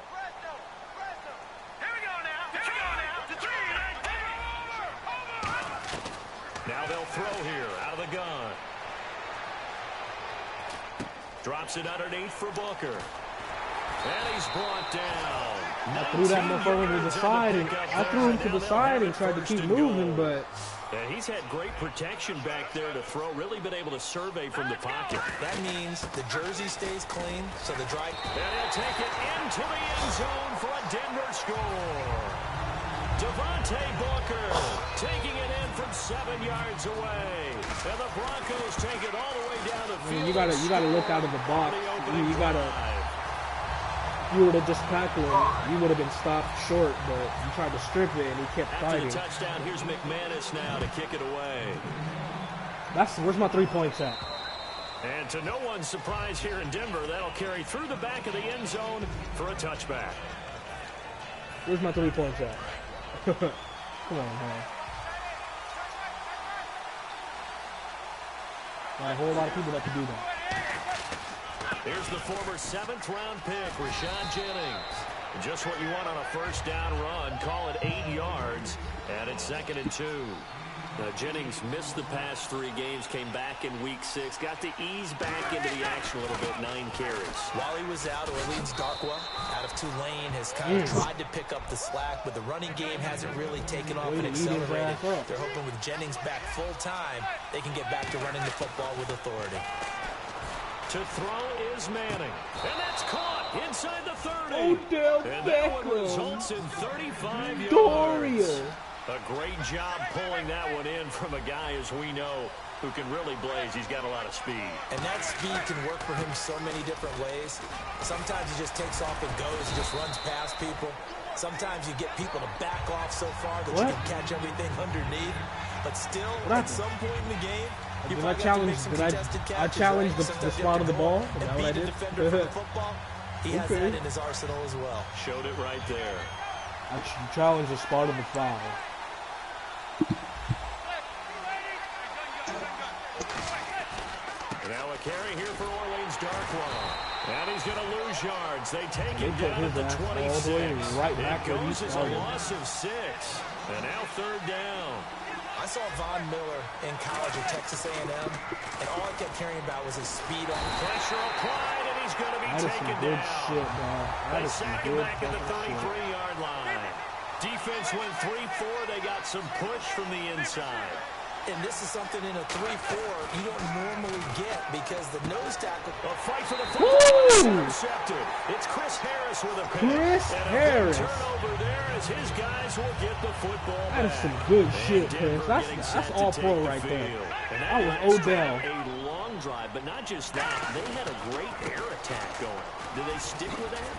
Now they'll throw here out of the gun. Drops it underneath for Booker. And he's brought down. I threw that motherfucker to the side, and I threw him to the side and tried to keep moving, but yeah, he's had great protection back there to throw. Really been able to survey from the pocket. That means the jersey stays clean, so the drive. And he'll take it into the end zone for a Denver score. Devontae Booker taking it in from 7 yards away. And the Broncos take it all the way down the field. you gotta look out of the box. You would have just tackled him. You would have been stopped short, but you tried to strip it, and he kept fighting. After the touchdown, here's McManus now to kick it away. Where's my 3 points at? And to no one's surprise here in Denver, that'll carry through the back of the end zone for a touchback. Where's my 3 points at? Come on, man. Got a whole lot of people that can do that. Here's the former 7th-round pick, Rashad Jennings. Just what you want on a first down run. Call it 8 yards, and it's 2nd and 2. Jennings missed the past 3 games, came back in week 6, got to ease back into the action a little bit, 9 carries. While he was out, Orleans Darkwa out of Tulane has kind of tried to pick up the slack, but the running game hasn't really taken off and accelerated. They're hoping with Jennings back full-time, they can get back to running the football with authority. To throw is Manning, and that's caught inside the 30. Odell and that one Beckham. results in 35 yards. Doria. A great job pulling that one in from a guy, as we know, who can really blaze. He's got a lot of speed. And that speed can work for him so many different ways. Sometimes he just takes off and goes and just runs past people. Sometimes you get people to back off so far that you can catch everything underneath. But still, at some point in the game, Did I challenge the spot of the ball? Is that what I did? He has that in his arsenal as well. Showed it right there. I challenged the spot of the foul. Now a carry here for Orleans Darkwa. And he's going to lose yards. They take him down at the 26. Right back it goes as a loss of 6. And now 3rd down. I saw Von Miller in college at Texas A&M, and all I kept hearing about was his speed on pressure applied, and he's going to be taken down. Shit, man. They sack him back at the 33-yard line. Defense went 3-4. They got some push from the inside. And this is something in a 3-4 you don't normally get because the nose tackle. A fight for the football. Intercepted. It's Chris Harris with a pick. Chris Harris. Turnover there as his guys will get the football back. That is some good shit, Chris. That's all pro right there. That was Odell. A long drive, but not just that. They had a great air attack going. Did they stick with that?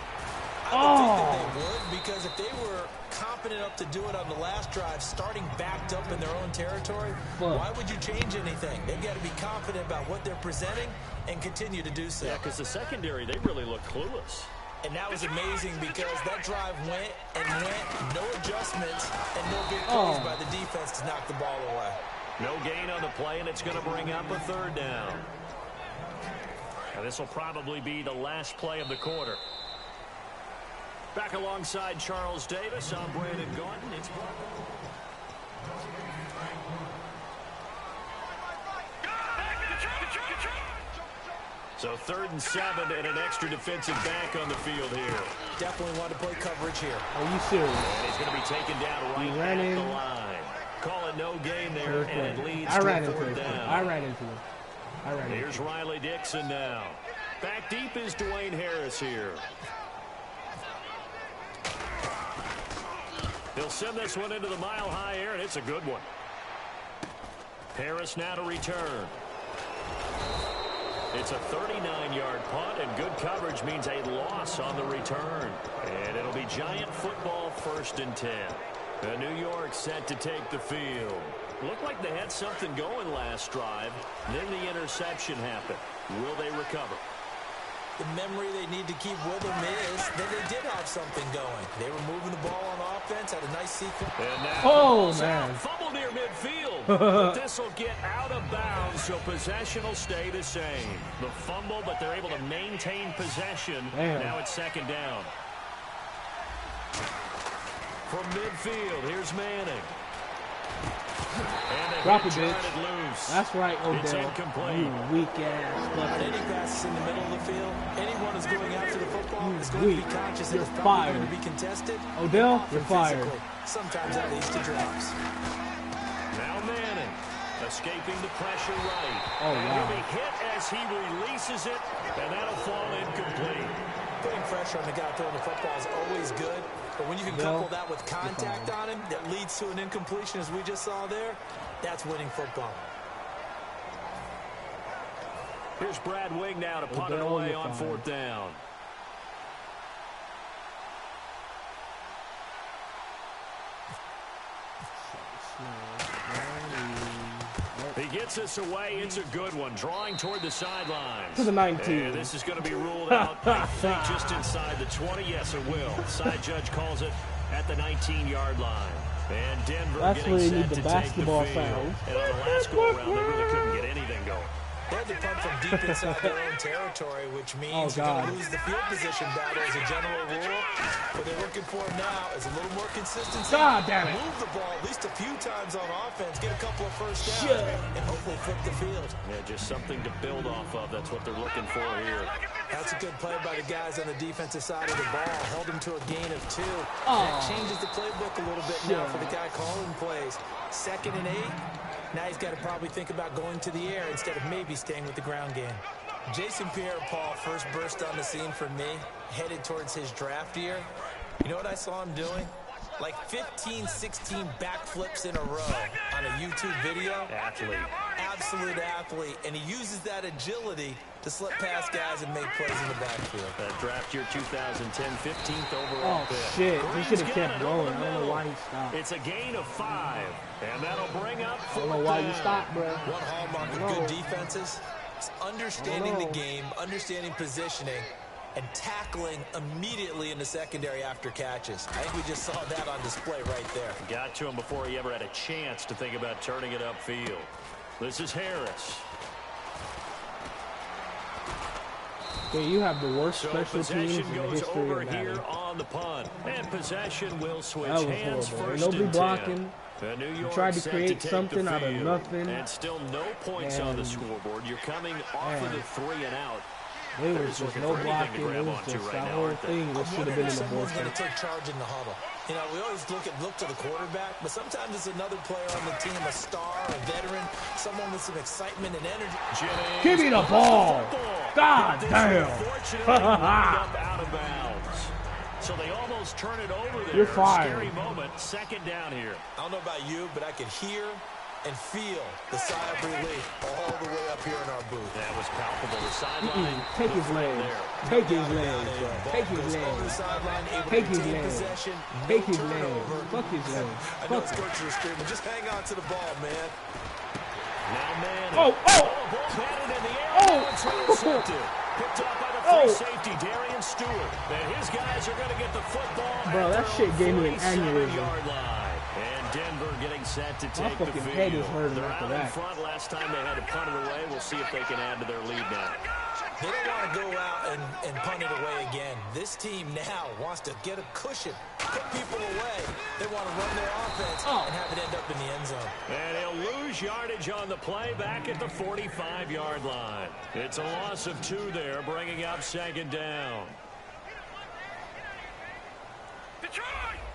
I would think that they would, because if they were confident enough to do it on the last drive, starting backed up in their own territory, why would you change anything? They've got to be confident about what they're presenting and continue to do so. Yeah, because the secondary, they really looked clueless. And that was amazing because that drive went and went, no adjustments, and no big plays by the defense to knock the ball away. No gain on the play, and it's going to bring up a 3rd down. Now, this will probably be the last play of the quarter. Back alongside Charles Davis, I'm Brandon Gordon. It's So 3rd and 7 and an extra defensive back on the field here. Definitely want to play coverage here. Are you serious? And he's going to be taken down right at the line. Call it no gain there, and it leads to a 4th down. I ran into him. Here's Riley Dixon now. Back deep is Dwayne Harris here. He'll send this one into the mile-high air, and it's a good one. Harris now to return. It's a 39-yard punt, and good coverage means a loss on the return. And it'll be Giant football 1st and 10. New York set to take the field. Looked like they had something going last drive. Then the interception happened. Will they recover? The memory they need to keep with them is that they did have something going. They were moving the ball on offense, had a nice sequence. Oh, man. Fumble near midfield. But this will get out of bounds, so possession will stay the same. The fumble, but they're able to maintain possession. Now it's 2nd down. From midfield, here's Manning. Drop it, bitch. Loose. That's right, Odell. It's incomplete. You weak ass. On any passes in the middle of the field, anyone who's going after the football is going to be conscious that You're it's probably fired. going to be contested. Odell, you're fired. Sometimes that leads to drops. Now Manning escaping the pressure right. Oh, and wow. he'll be hit as he releases it, and that'll fall incomplete. Putting pressure on the guy throwing the football is always good, but when you can couple that with contact on him that leads to an incompletion, as we just saw there, that's winning football. Here's Brad Wing now to punt it away on 4th down. He gets us away. It's a good one. Drawing toward the sidelines. To the 19. And this is going to be ruled out, I think, just inside the 20. Yes, it will. Side judge calls it at the 19-yard line. And Denver getting set to take the field. And on the last go-around, they really couldn't get anything going. They had to punt from deep inside their own territory, which means you're going to lose the field position battle as a general rule. What they're looking for now is a little more consistency. God damn it. Move the ball at least a few times on offense, get a couple of first downs, and hopefully flip the field. Yeah, just something to build off of. That's what they're looking for here. That's a good play by the guys on the defensive side of the ball. Held them to a gain of 2. That changes the playbook a little bit now for the guy calling plays. 2nd and 8. Now he's got to probably think about going to the air instead of maybe staying with the ground game. Jason Pierre-Paul first burst on the scene for me, headed towards his draft year. You know what I saw him doing? Like 15, 16 backflips in a row on a YouTube video. Athlete. Absolute athlete. And he uses that agility to slip past guys and make plays in the backfield. That draft year 2010, 15th overall pick. Oh, shit. He should have kept going. I don't know why he stopped. It's a gain of 5. And that'll bring up 4th I don't know why you stopped, bro. One hallmark of good defenses is understanding the game, understanding positioning, and tackling immediately in the secondary after catches. I think we just saw that on display right there. Got to him before he ever had a chance to think about turning it upfield. This is Harris. Okay, you have the worst special teams in the goes history over of here that. on the punt. And possession will switch That was hands horrible. 1st Nobody and 10. blocking. New York Tried to set create take something the out of field. nothing. And still no points on the scoreboard. You're coming off of the 3 and out. There was just no blocking. It was just that whole thing that should have been in the board. Someone's going to take charge in the huddle. You know, we always look to the quarterback, but sometimes it's another player on the team, a star, a veteran, someone with some excitement and energy. Give me the ball! God damn! Out of bounds. So they almost turn it over there. You're fired. Scary moment. 2nd down here. I don't know about you, but I could hear and feel the sigh of relief all the way up here in our booth. That was palpable. The sideline. Take his legs. Take his legs, bro. Take his legs. Take his legs. Take his legs. Fuck his legs. I know it's coach is screaming. Just hang on to the ball, man. Now Manning. Oh! Ball batted in the air. It's intercepted. Picked up by the free safety, Darian Stewart. And his guys are going to get the football. Bro, that shit gave me an aneurysm. And Denver getting set to take the field. Head is hurting They're after out that. in front last time they had to punt it away. We'll see if they can add to their lead now. They don't want to go out and punt it away again. This team now wants to get a cushion, put people away. They want to run their offense and have it end up in the end zone. And he'll lose yardage on the play back at the 45-yard line. It's a loss of 2 there, bringing up 2nd down. Detroit!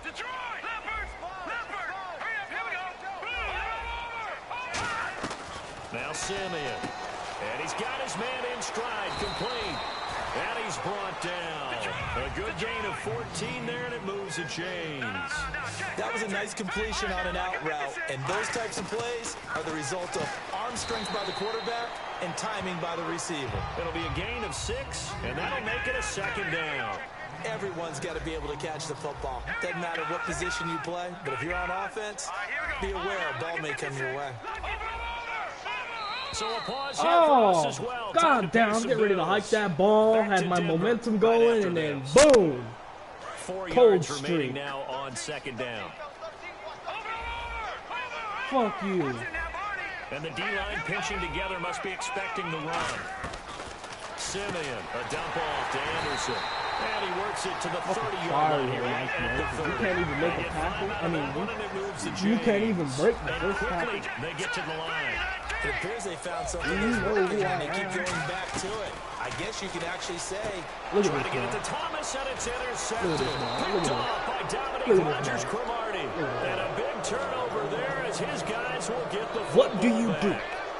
Detroit! Leopards! Leopards! Hurry up, here we go! Now Simeon. And he's got his man in stride, complete. And he's brought down. A good gain of 14 there, and it moves the chains. That was a nice completion on an out route, and those types of plays are the result of arm strength by the quarterback and timing by the receiver. It'll be a gain of 6, and that'll make it a 2nd down. Everyone's got to be able to catch the football. Doesn't matter what position you play, but if you're on offense, be aware a ball may come your way. So a pause here for us as well. God damn, I'm getting ready to hike that ball, had my momentum going, and then boom. 4 Cold yards streak. remaining now on 2nd down. Fuck you. And the D-line pinching together must be expecting the run. Simeon, a dump off to Anderson. And he works it to the 30-yard line here at the 30. You can't even make a tackle. I mean, you can't chains. even break the And first quickly, tackle. they get to the line. It appears they found something that's working, and they keep going back to it. I guess you could actually say, Look at Trying to this get it man. to Thomas, and it's intercepted. Look at this man. Picked Look at off by Look Dominic at this Rodgers-Cromartie. And a big turnover there as his guys will get the football What do you back. do?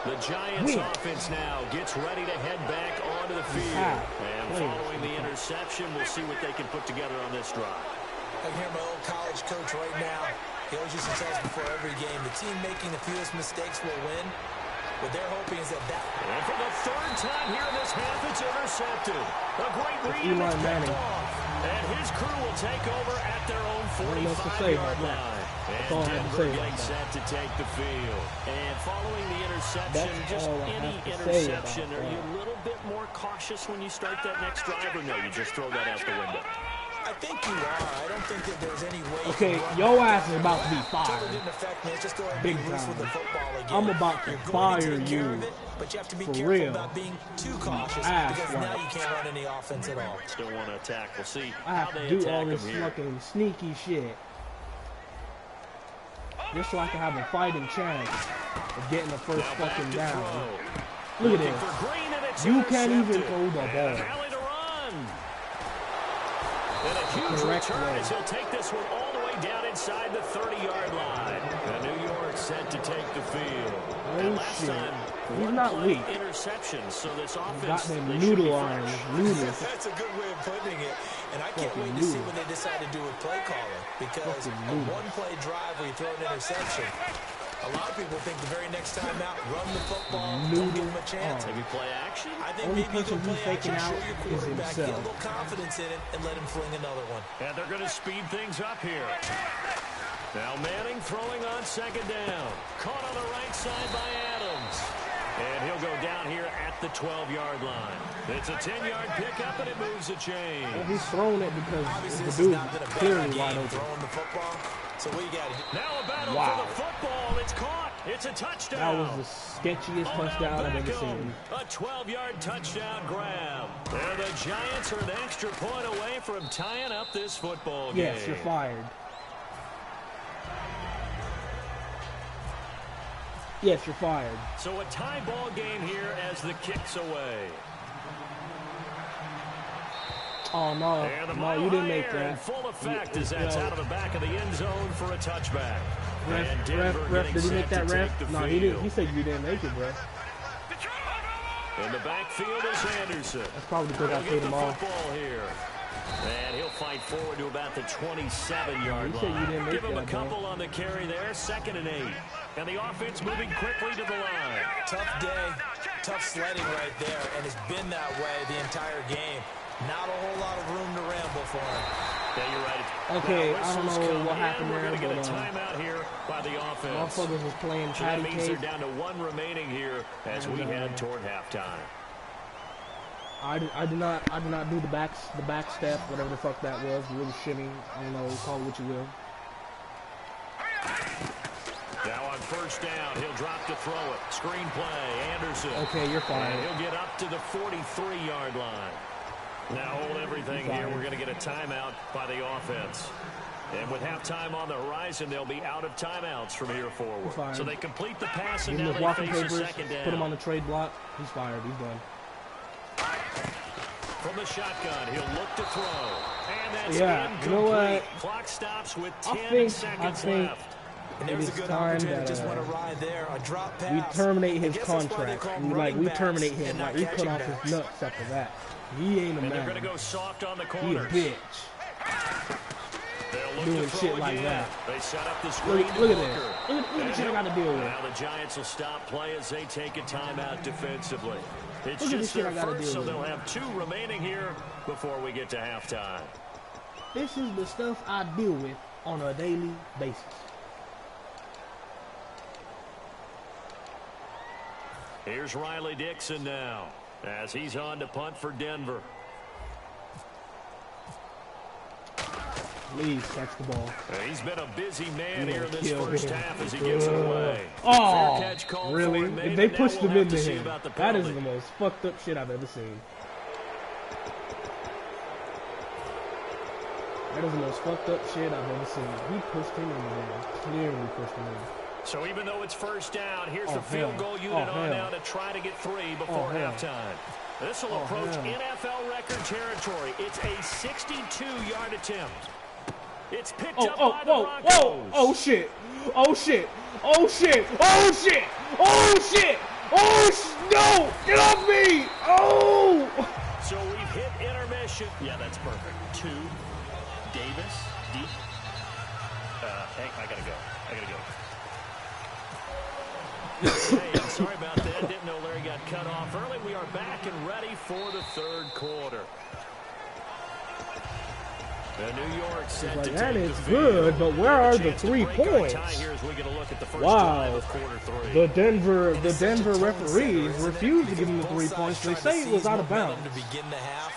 The Giants Win. offense now gets ready to head back onto the field. And following the interception, we'll see what they can put together on this drive. I can hear my old college coach right now. He always used to tell us before every game, the team making the fewest mistakes will win. What they're hoping is that And for the 3rd time here in this half, it's intercepted. A great read, and Eli it's Manning. picked off. And his crew will take over at their own What else to say 45-yard about that? line. That's all I And have to Denver say about getting set to take the field. And following the interception, That's just all I any have to say interception, about are you that. a little bit more cautious when you start that next drive, or no, you just throw that out the window? I think you are. I don't think that there's any way. Okay, you can your run ass that is about to be totally fired. didn't affect me. It's just go ahead and Big be loose time. with the football again. I'm about to You're going fire to take care you. of it, but you have to be For careful real. about being too cautious Ass because wipe. now you can't run any offense at all. Still want to attack. We'll see I how have they to do attack all them this here. fucking sneaky shit. Just so I can have a fighting chance of getting the first Now back fucking to down. throw. Look at Looking this. for Green, and it's You can't even intercepted. throw the And ball. a rally to run. And a huge correct return way. as he'll take this one all the way down inside the 30-yard line. And New York set to take the field. Oh, And last shit. time, He's one not play weak. interceptions, so this offense, Got them they should be noodle fresh. arms. Noodles. That's a good way of putting it. And I can't Fucking wait to see noodle. what they decide to do with play calling. Because Fucking a noodle. one-play drive where you throw an interception, a lot of people think the very next time out, run the football, don't give them a chance. Noodle. Maybe play action? I think Only maybe you person can he's play taking action, out show your is quarterback, get a himself. little confidence in it, and let him fling another one. And they're going to speed things up here. Now Manning throwing on 2nd down. Caught on the right side by Adams. And he'll go down here at the 12-yard line. It's a 10-yard pickup, and it moves the chain. Well, he's throwing it because Obviously, the this has dude's not been a bad clearly game wide open. throwing the football. So what you got to do? Now a battle Wow. for the football. It's caught. It's a That touchdown. was the sketchiest touchdown I've ever seen. A 12-yard touchdown grab. And the Giants are an extra point away from tying up this football game. Yes, you're fired. Yes, you're fired. So a tie ball game here as the kick's away. Oh, no. And the No, mile you didn't high make air in that. full effect You- as that's yo. out of the back of the end zone for a touchback. And Ref, Denver ref, getting did he set make that to ref? take the No, he didn't. field. He said you didn't make it, bro. In the backfield is Anderson. That's probably because I He'll paid get him the off. football here. And he'll fight forward to about the 27-yard You said you line. didn't make Give him a that, bro. couple on the carry there. 2nd and 8. And the offense moving quickly to the line. Tough day, tough sledding right there, and it's been that way the entire game. Not a whole lot of room to ramble for him. Yeah, you're right. Okay, Now I don't whistles know come what in. happened We're there, going to get a but timeout here by the offense. motherfuckers was playing So that patty means they're cake. down to 1 remaining here as we head toward halftime. I did not do the back step, whatever the fuck that was, the little shimmy. I don't know, call it what you will. Now on first down. He'll drop to throw it. Screen play, Anderson. Okay, you're fine. And he'll get up to the 43-yard line. Now hold everything here. We're going to get a timeout by the offense. And with halftime on the horizon, they'll be out of timeouts from here forward. So they complete the pass, and now they face a second down. Put him on the trade block. He's fired. He's done. From the shotgun, he'll look to throw. And that's incomplete. You know what? Clock stops with 10 seconds left. And there's a good opportunity. Just want to ride there. A drop pass. We terminate his contract. We terminate him. Like, we cut off his nuts after that. He ain't a man. They're going to go soft on the He a corners. bitch. Doing shit like that. They set up the screen. Look at that. Look at the shit I got to deal with. Now the Giants will stop play as they take a timeout defensively. It's Look at just the shit their I gotta first, deal so with. they'll have 2 remaining here before we get to halftime. This is the stuff I deal with on a daily basis. Here's Riley Dixon now as he's on to punt for Denver. Please catch the ball. He's been a busy man here in this first half as he gives it away. Oh, Fair catch called really? for him, If they now pushed we'll him have to into see him, about the that is penalty. the most fucked up shit I've ever seen. That is the most fucked up shit I've ever seen. He pushed him into him. Clearly pushed him in. So even though it's first down, here's the field goal unit on now to try to get 3 before halftime. This will approach NFL record territory. It's a 62-yard attempt. It's picked up by the Broncos. Oh shit! Oh shit! Oh shit! Oh shit! Oh shit! Oh no! Get off me! Oh! So we've hit intermission. Yeah, that's perfect. 2, Davis, deep. Hey, I gotta go. Hey, I'm sorry about that. Didn't know Larry got cut off early. We are back and ready for the third quarter. The New York set to that take is the good, field. but where are the Chance to 3 break our points? tie here as we get a look at the first Wow. drive of quarter 3. The Denver referees refused to give him the 3 points. They say it was out of bounds. To begin the half.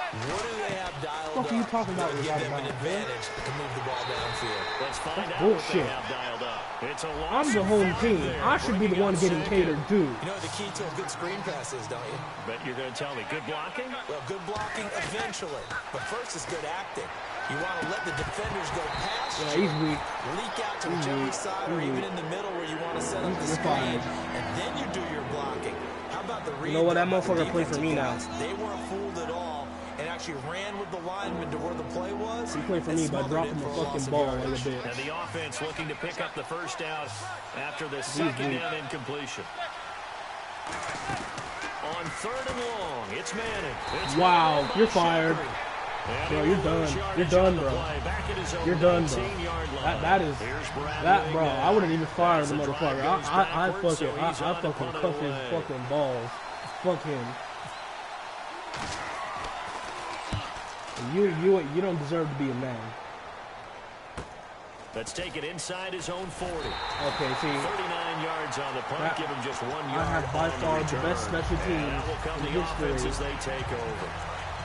What do they have dialed What the fuck are you talking about? to It was give out of them an bounds, advantage to move the ball downfield? Let's find out bullshit. what they have dialed up. It's a loss I'm the of home 5 team. there, I should be the bringing one up getting second. catered to. You know what the key to a good screen pass is, don't you? Bet you're going to tell me good blocking? Well, good blocking eventually. But first is good acting. You want to let the defenders go past Yeah, he's weak. leak out to whichever side or even in the middle where you want to set up the screen, and then you do your blocking. How about the read? You know what? That by the motherfucker played for me now. defensive guys? They weren't fooled at all and actually ran with the lineman to where the play was. He played for and me by smothered dropping it the for a loss fucking of ball yardage. like a bitch. And the offense looking to pick up the first down after the second down incompletion. On 3rd and long, it's Manning. It's Wow, you're fired. And Bro, he you're will done. lose You're yardage done, on the bro. play, back at his own You're done, bro. 19-yard line. That is Here's Brad that, bro. Wing I wouldn't even fire as the the drive motherfucker. goes I backwards, so fucking he's on to punt it cuff his away. fucking balls. Fuck him. You don't deserve to be a man. Let's take it inside his own 40. Okay, see, 39 yards on the punt, give him just 1 yard. I have by on the far the return. best special And teams that will come in the offense history as they take over.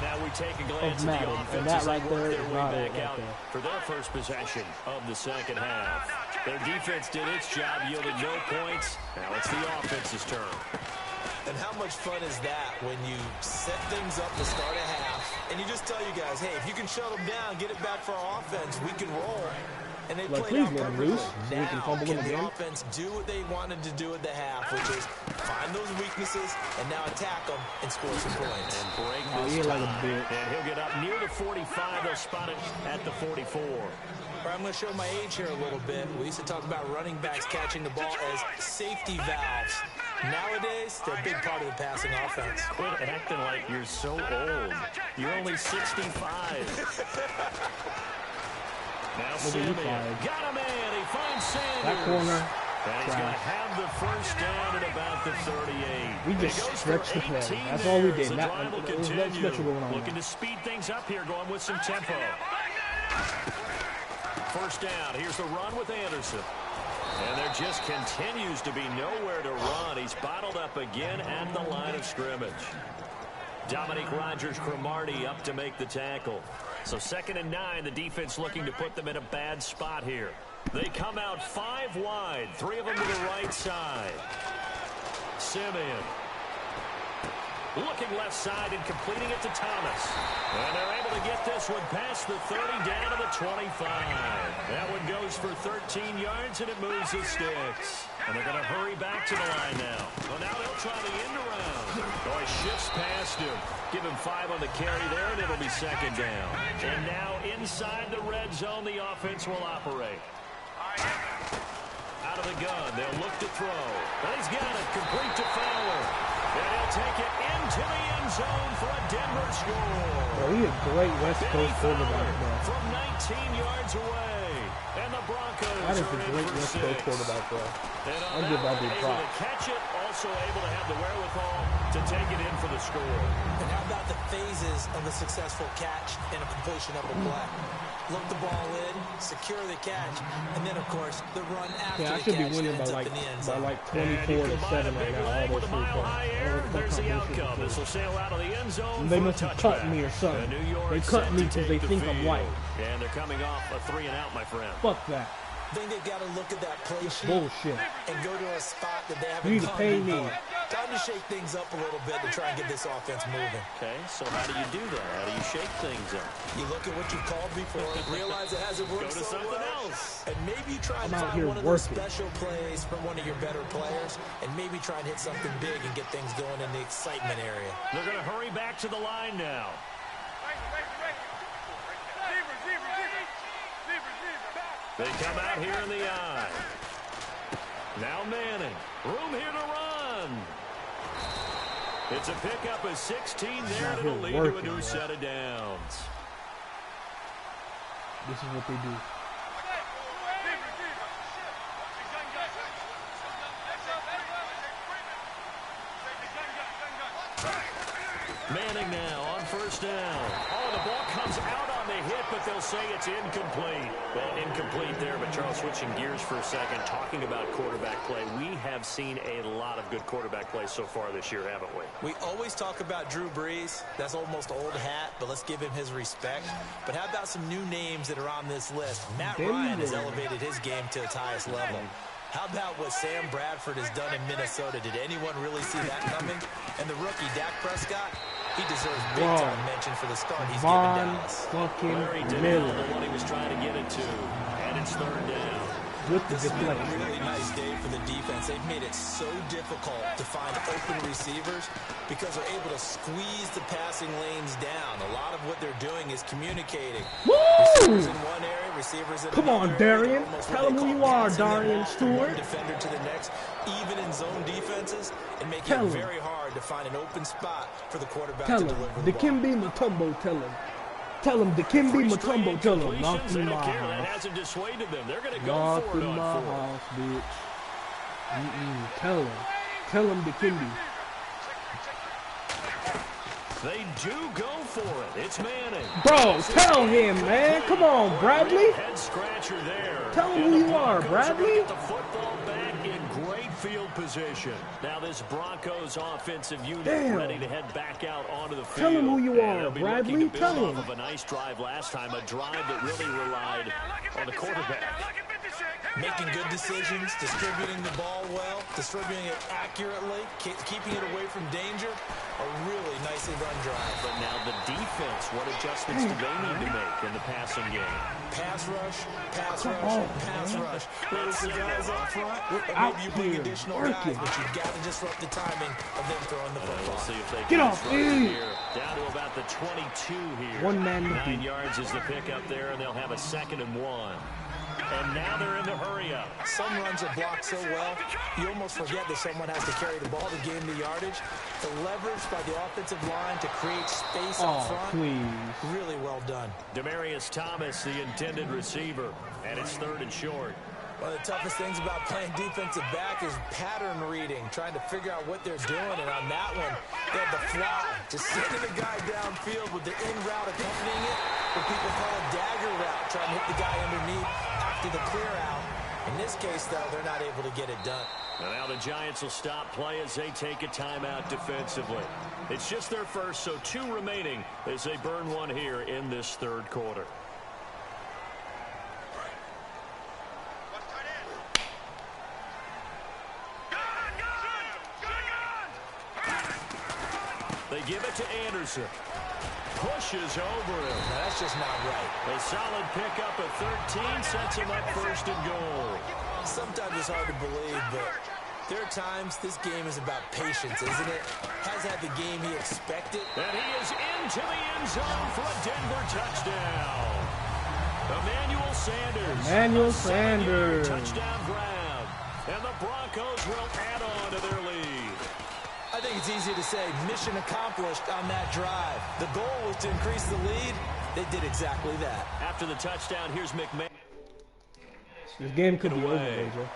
Now we take a glance of at the Madden, offense and that as they right work there their is way not it back right out there. for their first possession of the second half. Their defense did its job, yielded no points. Now it's the offense's turn. And how much fun is that when you set things up to start a half and you just tell you guys, hey, if you can shut them down, get it back for our offense, we can roll. And they Like, played please out let him perfectly. loose so we Now, can fumble him the again. offense do what they wanted to do at the half, which is find those weaknesses and now attack them and score some points. And break Oh, this you're like a time. bitch. And he'll get up near the 45. They'll spot it at the 44. I'm going to show my age here a little bit. We used to talk about running backs catching the ball as safety valves. Nowadays, they're a big part of the passing offense. Quit acting like you're so old. You're only 65. Now Simeon got him in. He finds Sanders. That corner. And he's going to have the first down at about the 38. We just stretched the play. That's all we did. The Not, drive will there's no continue. special going on. Looking to speed things up here, going with some tempo. First down. Here's the run with Anderson. And there just continues to be nowhere to run. He's bottled up again at the line of scrimmage. Dominique Rodgers-Cromartie up to make the tackle. So 2nd and 9, the defense looking to put them in a bad spot here. They come out 5 wide, 3 of them to the right side. Simeon looking left side and completing it to Thomas. And they're able to get this one past the 30 down to the 25. That one goes for 13 yards, and it moves the sticks. And they're going to hurry back to the line now. Well, now they'll try the end around. Oh, he shifts past him. Give him 5 on the carry there, and it'll be second down. And now inside the red zone, the offense will operate. Out of the gun, they'll look to throw. And he's got it, complete to Fowler. And he'll take it into the end zone for a Denver score. Bro, he's a great West Coast quarterback, bro. From 19 yards away. And the Broncos that is a great West Coast quarterback, bro. I'll give that dude props. Able to catch it, also able to have the wherewithal to take it in for the score. And how about the phases of a successful catch and a completion of a play? Look the ball in, secure the catch, and then, of course, the run after the catch. I should be winning by like 24 to 7 right now. All those 3 points. There's the outcome. This will sail out of the end zone. They must have cut me or something. They cut me because they think I'm white. And they're coming off a 3 and out, my friend. Fuck that. I think they've got to look at that play sheet bullshit and go to a spot that they haven't you need to pay me. Time to shake things up a little bit to try and get this offense moving. Okay, so how do you do that? How do you shake things up? You look at what you called before, realize it hasn't worked so something well, else. And maybe try and I'm out find here one of those working. special plays from one of your better players, and maybe try and hit something big and get things going in the excitement area. They're going to hurry back to the line now. They come out here in the eye. Now Manning. Room here to run. It's a pickup of 16 there, and it'll lead to a new set of downs. This is what they do. Manning now on first down. Oh, the ball comes out on the hit, but they'll say it's incomplete. Well, incomplete there, but Charles, switching gears for a second, talking about quarterback play. We have seen a lot of good quarterback play so far this year, haven't we? We always talk about Drew Brees. That's almost old hat, but let's give him his respect. But how about some new names that are on this list? Matt Ryan has elevated his game to its highest level. How about what Sam Bradford has done in Minnesota? Did anyone really see that coming? And the rookie, Dak Prescott, he deserves big-time mention for the start he's given Dallas. Larry Donnell, the one he was trying to get it to. And it's third down. This has been a really nice day for the defense. They've made it so difficult to find open receivers because they're able to squeeze the passing lanes down. A lot of what they're doing is communicating. Woo! Receivers in one area, receivers in Come on, Darian. Tell him who you are, Darian Stewart. Defender to the next, even in zone defenses, and make it very hard to find an open spot for the quarterback to deliver the ball. Dikembe Mutombo, tell him. Tell him, Dikembe Mutombo, tell him. Knock in my house. That hasn't dissuaded them. They're going to go for it on 4. Knock in my house, bitch. Tell him. Tell him, Dikembe. They do go for it. It's Manning. Bro, tell him, man. Come on, Bradley. Head scratcher there. Tell him who you are, Bradley. The football back in great field position. Now this Broncos offensive unit ready to head back out onto the field. Tell him who you are, Bradley. Tell him. Off of a nice drive last time, a drive that really relied on the quarterback. Making good decisions, distributing the ball well, distributing it accurately, keeping it away from danger. A really nicely run drive. But now the defense, what adjustments do they need to make in the passing game? Pass rush, pass rush, pass rush. Whether it's the guys up front, or maybe you bring additional guys, but you've got to disrupt the timing of them throwing the football. We'll see if they get off, here. Down to about the 22 here. 1 man. 9 yards is the pickup there, and they'll have a 2nd and 1. And now they're in the hurry-up. Some runs are blocked so well, you almost forget that someone has to carry the ball to gain the yardage. The leverage by the offensive line to create space up front, really well done. Demaryius Thomas, the intended receiver, and it's 3rd and short. One of the toughest things about playing defensive back is pattern reading, trying to figure out what they're doing. And on that one, they had the fly, just sending the guy downfield with the in route accompanying it, what people call a dagger route, trying to hit the guy underneath after the clear out. In this case, though, they're not able to get it done. Now the Giants will stop play as they take a timeout defensively. It's just their first, so 2 remaining as they burn one here in this 3rd quarter. They give it to Anderson. Pushes over him. Now, that's just not right. A solid pickup at 13 sets him up first and goal. Sometimes it's hard to believe, but there are times this game is about patience, isn't it? Has had the game he expected. And he is into the end zone for a Denver touchdown. Emmanuel Sanders. Emmanuel Sanders. Touchdown grab. And the Broncos will add on to their lead. I think it's easy to say mission accomplished on that drive. The goal was to increase the lead. They did exactly that. After the touchdown, here's McMahon. This game could be over, AJ.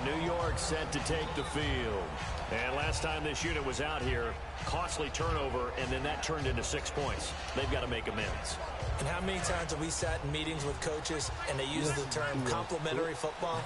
New York set to take the field. And last time this unit was out here, costly turnover, and then that turned into 6 points. They've got to make amends. And how many times have we sat in meetings with coaches and they use the term complementary football?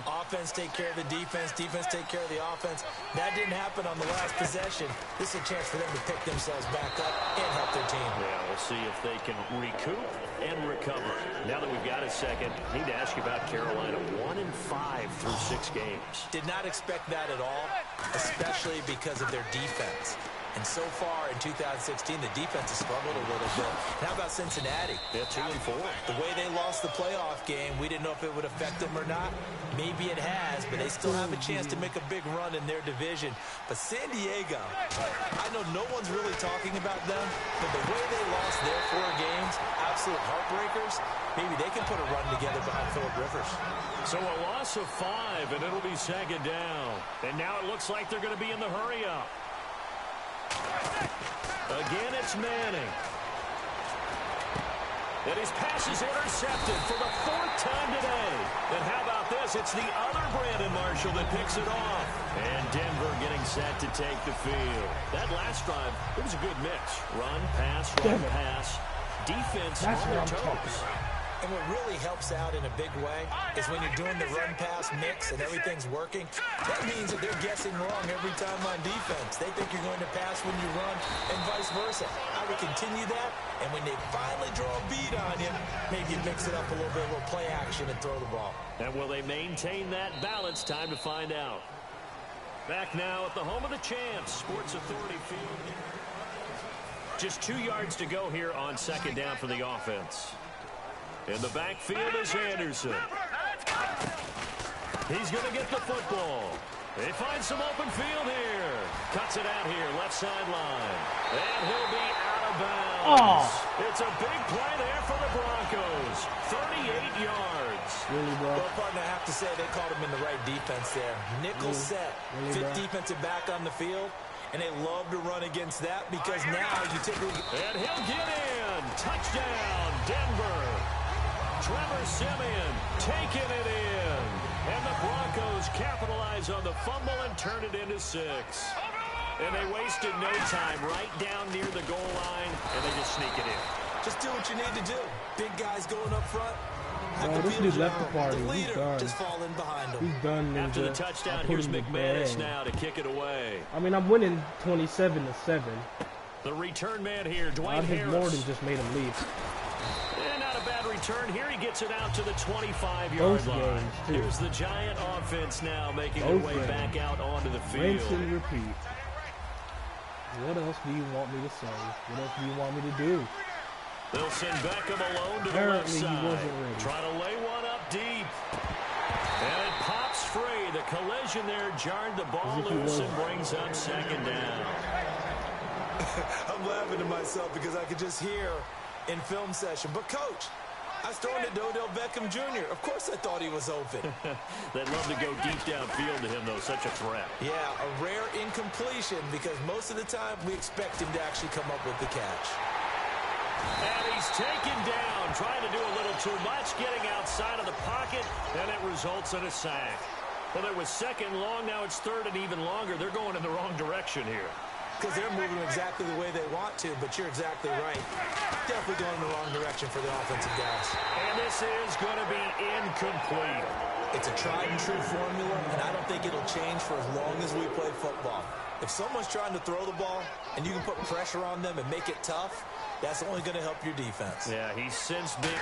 Offense take care of the defense, defense take care of the offense. That didn't happen on the last possession. This is a chance for them to pick themselves back up and help their team. Yeah, we'll see if they can recoup and recover. Now that we've got a second, I need to ask you about Carolina. 1-5 through 6 games. Did not expect that at all, especially because of their defense. And so far in 2016, the defense has struggled a little bit. And how about Cincinnati? Yeah, 2-4. The way they lost the playoff game, we didn't know if it would affect them or not. Maybe it has, but they still have a chance to make a big run in their division. But San Diego, I know no one's really talking about them, but the way they lost their 4 games, absolute heartbreakers, maybe they can put a run together behind Phillip Rivers. So a loss of 5, and it'll be second down. And now it looks like they're going to be in the hurry-up. Again, it's Manning. And his pass is intercepted for the 4th time today. And how about this? It's the other Brandon Marshall that picks it off. And Denver getting set to take the field. That last drive, it was a good mix. Run, pass, run, pass. Defense on their toes. And what really helps out in a big way is when you're doing the run-pass mix and everything's working, that means that they're guessing wrong every time on defense. They think you're going to pass when you run and vice versa. I would continue that, and when they finally draw a beat on you, maybe you mix it up a little bit, a little play action and throw the ball. And will they maintain that balance? Time to find out. Back now at the home of the champs, Sports Authority Field. Just 2 yards to go here on second down for the offense. In the backfield is Anderson. He's going to get the football. They find some open field here. Cuts it out here, left sideline. And he'll be out of bounds. It's a big play there for the Broncos. 38 yards. Really, bro? Well, partner, I have to say they called him in the right defense there. Nickel set. Fifth defensive back on the field. And they love to run against that because now you typically... And he'll get in. Touchdown, Denver. Trevor Siemian taking it in. And the Broncos capitalize on the fumble and turn it into 6. And they wasted no time right down near the goal line, and they just sneak it in. Just do what you need to do. Big guys going up front. Bro, this dude left the party. The He's done. just fall in behind him. He's done, ninja. After the touchdown, here's McManus now to kick it away. I mean, I'm winning 27-7. The return man here, Dwayne I think Harris. Morton just made him leave. And not a bad return. Here he gets it out to the 25-yard line. Here's the Giant offense now making their way back out onto the field. Rinse and repeat. What else do you want me to say? What else do you want me to do? They'll send Beckham alone to Apparently the left side. he wasn't ready. Try to lay one up deep. And it pops free. The collision there jarred the ball loose and brings up second down. I'm laughing to myself because I could just hear in film session. But, Coach, I was throwing to Odell Beckham Jr. Of course I thought he was open. They'd love to go deep downfield to him, though. Such a threat. Yeah, a rare incompletion because most of the time we expect him to actually come up with the catch. And he's taken down, trying to do a little too much, getting outside of the pocket, and it results in a sack. Well, it was second long, now it's third and even longer. They're going in the wrong direction here. Because they're moving exactly the way they want to, but you're exactly right. Definitely going in the wrong direction for the offensive guys. And this is going to be incomplete. It's a tried and true formula, and I don't think it'll change for as long as we play football. If someone's trying to throw the ball and you can put pressure on them and make it tough, that's only going to help your defense. Yeah, he's since been...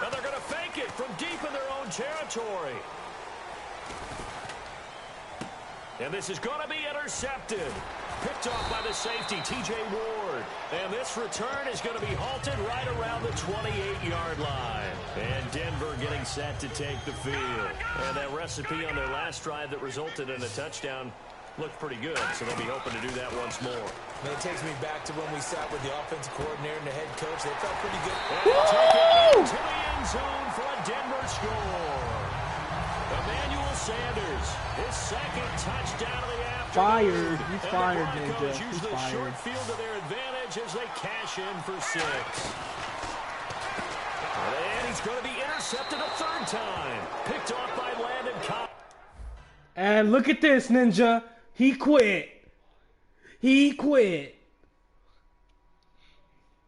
Now they're going to fake it from deep in their own territory. And this is going to be intercepted. Picked off by the safety, T.J. Ward. And this return is going to be halted right around the 28-yard line. And Denver getting set to take the field. And that recipe on their last drive that resulted in a touchdown looked pretty good, so they'll be hoping to do that once more. And it takes me back to when we sat with the offensive coordinator and the head coach. They felt pretty good. And took it into the end zone for a Denver score. Emmanuel Sanders, his second touchdown of the afternoon. Fired. He's fired, Ninja. Use He's the fired. short field to their advantage as they cash in for 6. And he's going to be intercepted a third time. Picked off by Landon Cobb. And look at this, Ninja. He quit. He quit.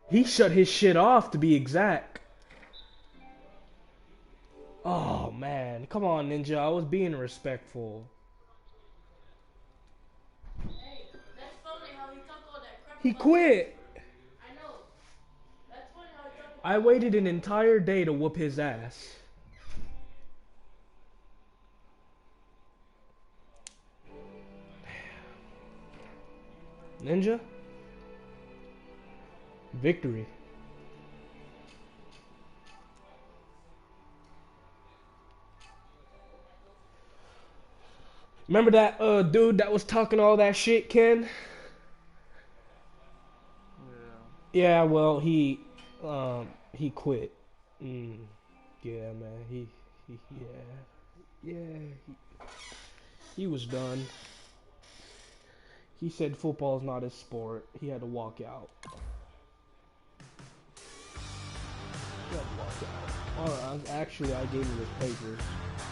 He shut his shit off, to be exact. Oh, man. Come on, Ninja. I was being respectful. Hey, that's funny how he talk all that crap. He quit. I know. That's funny how he talk. I waited an entire day to whoop his ass. Ninja? Victory. Remember that dude that was talking all that shit, Ken? Yeah, well, he quit. Yeah, man, he was done. He said football's not his sport. He had to walk out. He had to walk out. Alright, actually, I gave him his papers.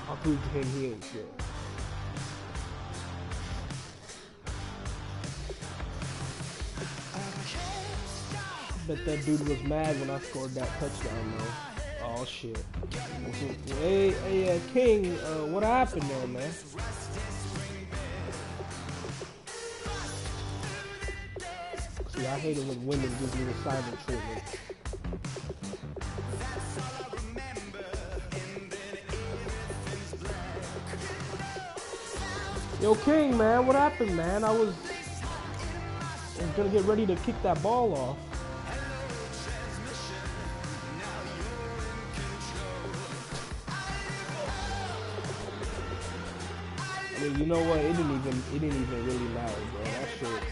I'll prove to him he ain't shit. Bet that dude was mad when I scored that touchdown, though. Oh, shit. Hey, King, what happened there, man? See, I hate it when women give me the silent treatment. Yo, King, man, what happened, man? I was gonna get ready to kick that ball off. I mean, you know what? It didn't even really matter, bro. That shit.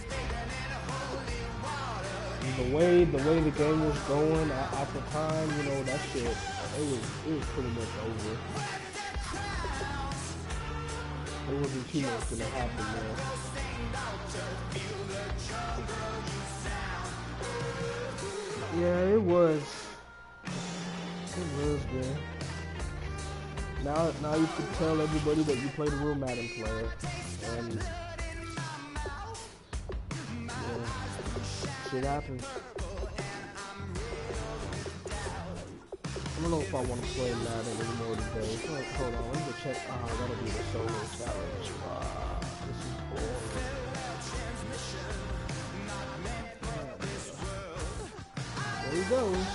The way the game was going at the time, you know, that shit. It was pretty much over. There wasn't too much gonna happen there. Yeah, it was. It was, man. Now you can tell everybody that you played a real Madden player, and yeah, shit happens. I don't know if I want to play Madden anymore today. Hold on, let me go check. That'll be the solo challenge. This is boring. There he goes.